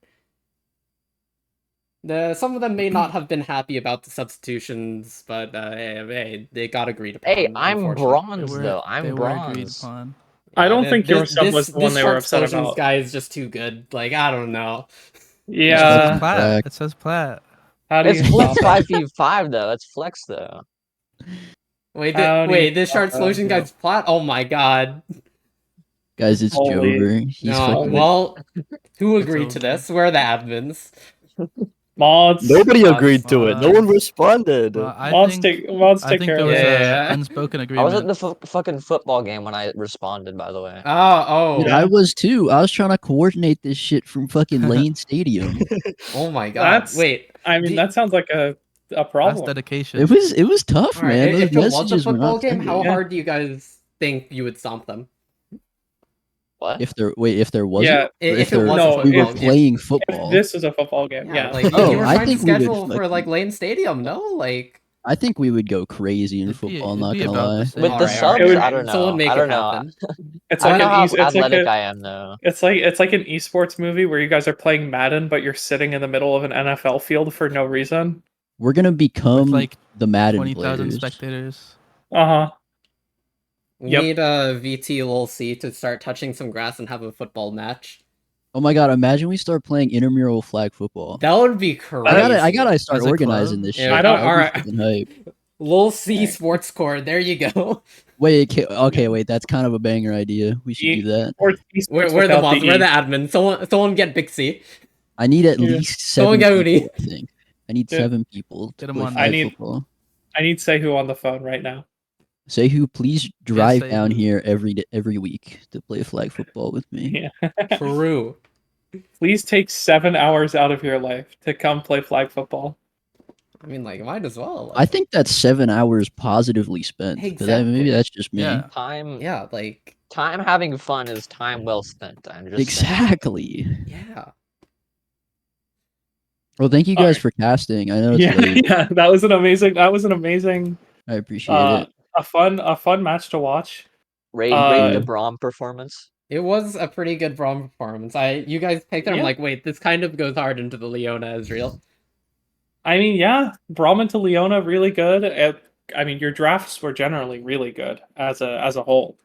Some of them may not have been happy about the substitutions, but hey, they got agreed upon. Hey, I'm unfortunately. bronze though. they I'm were agreed bronze. upon. I don't Yeah, think your sub was the one they were Shark upset Explosions about. guy is just too good. Like, I don't know. It Yeah. says Platt. Black. It says Platt. How do you It's flex stop it? 5v5 though. It's flex though. How do you This Shark stop that? Explosion guy's plot. Oh my god. Guys, it's Holy- Jover. He's No, fucking well, who It's agreed to over. this? We're the admins. Mods. Nobody Mods, agreed to it. No one mods. responded. Well, I Mods think take there care of was it. Yeah. an unspoken I agreement. was at the fucking football game when I responded. By the way. Oh. Dude, I was too. I was trying to coordinate this shit from fucking Lane Stadium. Oh my god. That's- Wait. I mean, that sounds like a That's problem. dedication. It was tough, Alright, man. Those if it was a messages were football not game, tender. how Yeah. hard do you guys think you would stomp them? What? If there wasn't, Yeah. Or If it there- was no, a we were football game. playing football. This is a football game. Yeah. Like Oh, you were I trying to think we would schedule for like fucking- Lane Stadium, no? Like I think we would go crazy in It'd be- football. it'd not be gonna about the lie. same. With the alright, subs, alright. I don't know. Someone make I it don't know. happen. It's I like don't know an how it's like athletic a, I am though. it's like an esports movie where you guys are playing Madden, but you're sitting in the middle of an NFL field for no reason. We're gonna become With like the Madden 20,000 players. spectators. Uh-huh. We Yep. need VT LOLc to start touching some grass and have a football match. Oh my god! Imagine we start playing intramural flag football. That would be crazy. I gotta start As a organizing club? this Yeah, shit. I don't- That'd be alright. fucking hype. LOLc Sports Core. There you go. Wait, okay, wait. That's kind of a banger idea. We should do that. Or esports We're the without mods. the We're E. the admin. Someone get Big C. I need at Yeah. least Someone 7 get people, I think. I need Yeah. 7 people to Get 'em play on flag there. football. I need Sehu on the phone right now. Sehu, please drive Sehu. down here every week to play flag football with me. Yeah. True. Please take 7 hours out of your life to come play flag football. I mean, like, might as well. Like, I think that's 7 hours positively spent. But Exactly. maybe that's just me. Yeah. yeah, like, Time having fun is time well spent. I'm just saying. Exactly. yeah. Well, thank you All guys right. for casting. I know it's Yeah, late. yeah, that was an amazing I appreciate it. a fun match to watch. Rate the Uh, Braum performance. It was a pretty good Braum performance. You guys picked it. I'm Yeah. like, wait, this kind of goes hard into the Leona Ezreal. I mean, yeah, Brahmin to Leona really good. I mean, your drafts were generally really good as a whole.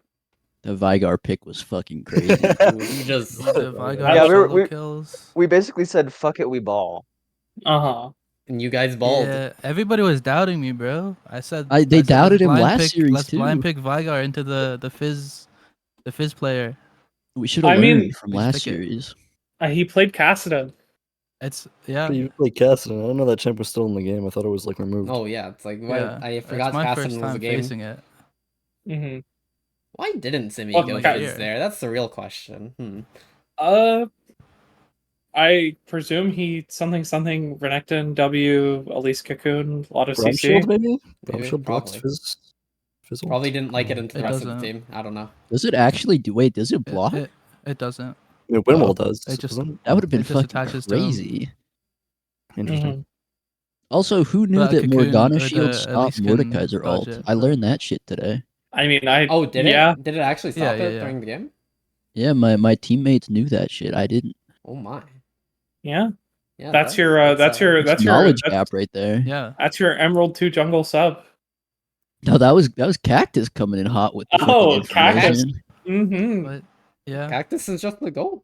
The Vigar pick was fucking crazy. You just The Vigar Yeah, solo we- kills. We basically said fuck it, we ball. Uh-huh. And you guys balled. Yeah, everybody was doubting me, bro. I said They I said, doubted let's him blind last pick, series, Let's blind too. pick Vigar into the fizz player. We should have I mean, learned from we should last pick it. series. He played Cassidon. It's yeah. But you played Cassidy. I didn't know that champ was still in the game. I thought it was like removed. Oh yeah, it's like what Yeah, I forgot it's my Cassidon first was time a game. facing it. Mm-hmm. Why didn't Simi Welcome go to Fizz here. there? That's the real question. I presume he something Renekton W Elise Cocoon a lot of Brown CC. Shield, maybe? Brown Maybe, Shield blocks probably. Fizzle? Probably didn't like it into the It rest of the doesn't. team. I don't know. Does it actually do? Wait, does it block? It doesn't. I mean, Winwall Oh, does. it just- doesn't it? That would have been It just fucking attaches to him. crazy. Interesting. Mhm. Also, who knew But that Cocoon Morgana or Shield the stopped Elise can Mordekaiser ult? dodge it, I but- learned that shit today. I mean, Oh, did yeah. it? Did it actually stop Yeah, it yeah. during the game? Yeah, my teammates knew that shit. I didn't. Oh my. Yeah. Yeah. That's your It's knowledge gap right there. Yeah. That's your Emerald 2 jungle sub. No, that was Cactus coming in hot with the Oh, fucking Cactus. information. Mm-hmm. But yeah. Cactus is just the goal.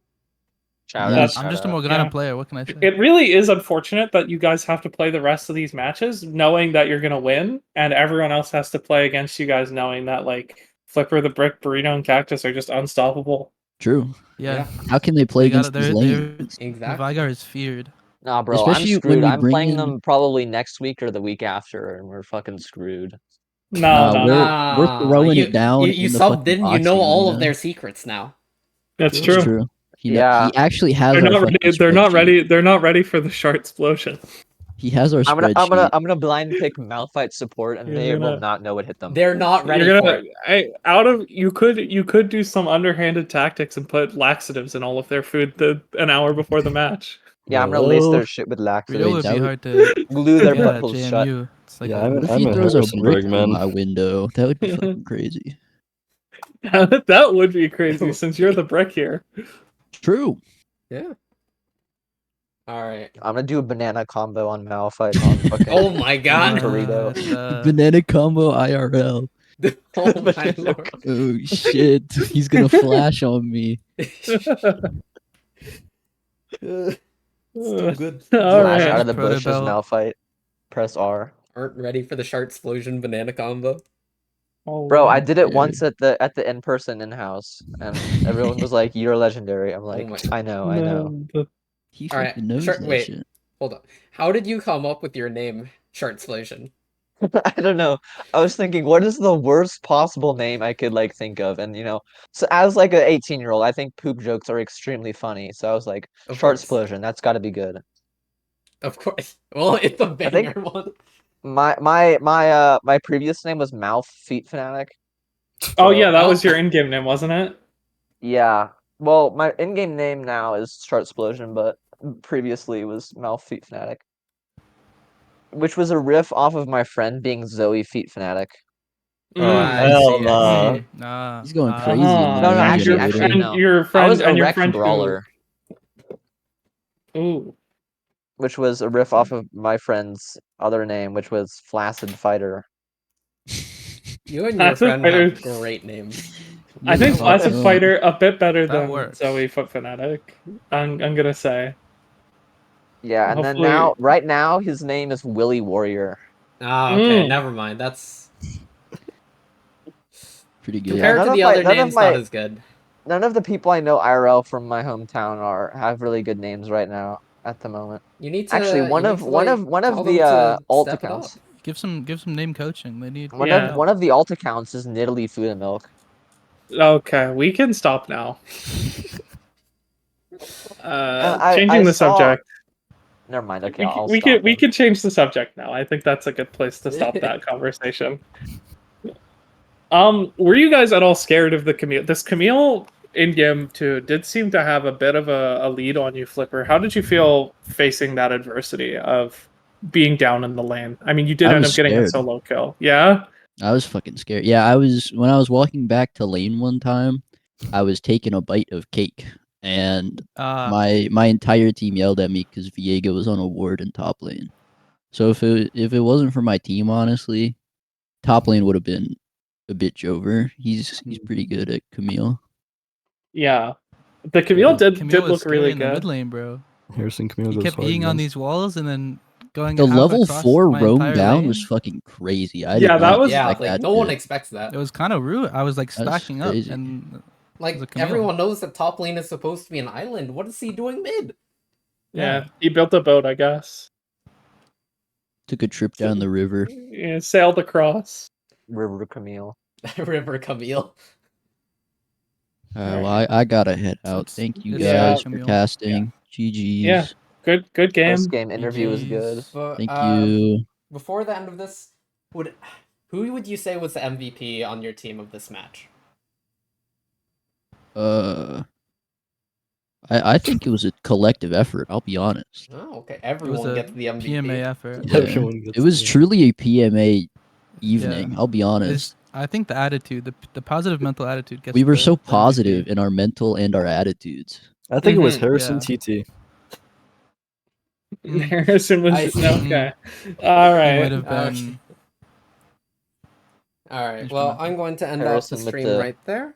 Shout Yeah. out. I'm shout just a out. Morgana Yeah. player. What can I say? It really is unfortunate that you guys have to play the rest of these matches knowing that you're gonna win, and everyone else has to play against you guys knowing that like Flipper, the Brick, Burrito, and Cactus are just unstoppable. True. Yeah. How can they play They against these lanes? Exactly. Vigar is feared. Nah, bro, Especially I'm when screwed. we I'm bring playing in- them probably next week or the week after, and we're fucking screwed. No, Nah, no, we're throwing it down. You in the subbed fucking in. You know boxing all arena. of their secrets now. that's It's true. true. He Yeah. actually has. They're our not ready. fucking They're not spreadsheet. ready. They're not ready for the shard explosion. He has our I'm spreadsheet. gonna blind pick Malphite support, and You're they will gonna- not know what hit them. They're not ready You're for gonna it. you could do some underhanded tactics and put laxatives in all of their food an hour before the match. Yeah, I'm gonna lace Well, their shit with Rito laxatives. would that be would- hard to Glue their get at buttholes shut. JMU. It's like Yeah, a, What if I'm he a throws a Harrisonburg brick through man. my window? That would be fucking crazy. That would be crazy since you're the brick here. True. Yeah. All right. I'm gonna do a banana combo on Malphite on fucking. Oh my god. Burrito. Banana combo IRL. Oh my lord. Oh shit. He's gonna flash on me. Still good. All Flash right. out of the bushes, Protobelt. Malphite. Press R. Aren't ready for the shark explosion banana combo. Bro, I did it Yeah. once at the in-person in-house, and everyone was like, "You're legendary." I'm like, my- "I know, I know." He All right, fucking knows sure, that wait. shit. Hold on. How did you come up with your name, Shark Explosion? I don't know. I was thinking, what is the worst possible name I could like think of? And so as like an 18-year-old, I think poop jokes are extremely funny. So I was like, Of Short course. Explosion, that's got to be good. Of course. Well, it's a I think- banger one. My previous name was Mouth Feet Fanatic. Oh yeah, that Oh. was your in-game name, wasn't it? Yeah. Well, my in-game name now is Short Explosion, but previously was Mouth Feet Fanatic, which was a riff off of my friend being Zoe Feet Fanatic. I hell see, I nah. see. Nah. He's going nah. crazy in the No, name actually, generator. actually, no. Your I friend was a and your Wreck friend Brawler, Ooh. which was a riff off of my friend's other name, which was Flaccid Fighter. You and your That's a friend have fighter. great names. I think Yeah, Flaccid no. Fighter a bit better That than works. Zoe Foot Fanatic. I'm gonna say. Yeah, and then Hopefully- right now, his name is Willy Warrior. Ah, okay, Mm. never mind. That's Pretty good. compared none to of the my- other none of names, my- not as good. None of the people I know IRL from my hometown have really good names right now at the moment. You need to Actually, one you of need to, one like, of one tell of them the to alt step it accounts. up. Give some name coaching. They need One Yeah. of one of the alt accounts is Nidalee Food and Milk. Okay, we can stop now. I Changing the saw- subject. Never mind. Okay, We, I'll we stop can we then. can change the subject now. I think that's a good place to stop that conversation. Were you guys at all scared of the Camille? This Camille in game 2 did seem to have a bit of a lead on you, Flipper. How did you feel facing that adversity of being down in the lane? I mean, you did I end was up getting a scared. solo kill. Yeah? I was fucking scared. Yeah, when I was walking back to lane one time, I was taking a bite of cake, and my entire team yelled at me because Viega was on a ward in top lane. So if it wasn't for my team, honestly, top lane would have been a bitch over. He's pretty good at Camille. Yeah. The Camille did Camille was look scary really in the good. mid lane, bro. Harrison Camille He goes kept hard being on against- these walls and then going The half level across 4 my roam entire down lane. was fucking crazy. I Yeah, did that not was- Yeah, expect like that no one shit. expects that. It was kind of rude. I was like That's stacking up, crazy. and was a Like Camille. everyone knows that top lane is supposed to be an island. What is he doing mid? Yeah, he built a boat, I guess. Took a trip down the river. Yeah, sailed across. River Camille. River Camille. Well, I gotta head So out. Thank you it's guys for Camille. casting. GG's. Yeah. Good game. Post game interview was good. But, Thank you. Before the end of this, who would you say was the MVP on your team of this match? I think it was a collective effort. I'll be honest. Oh, okay. It was Everyone a gets the MVP. PMA effort. Yeah, Everyone gets it was the- truly a PMA evening. I'll be honest. I think the attitude, the positive mental attitude gets. We were so the MVP. positive in our mental and our attitudes. I think it was Mhm, Harrison yeah. TT. Harrison was I see. okay. All He right. might have Okay. been. All right. Just Well, gonna- I'm going to end off the Harrison with stream the- right there.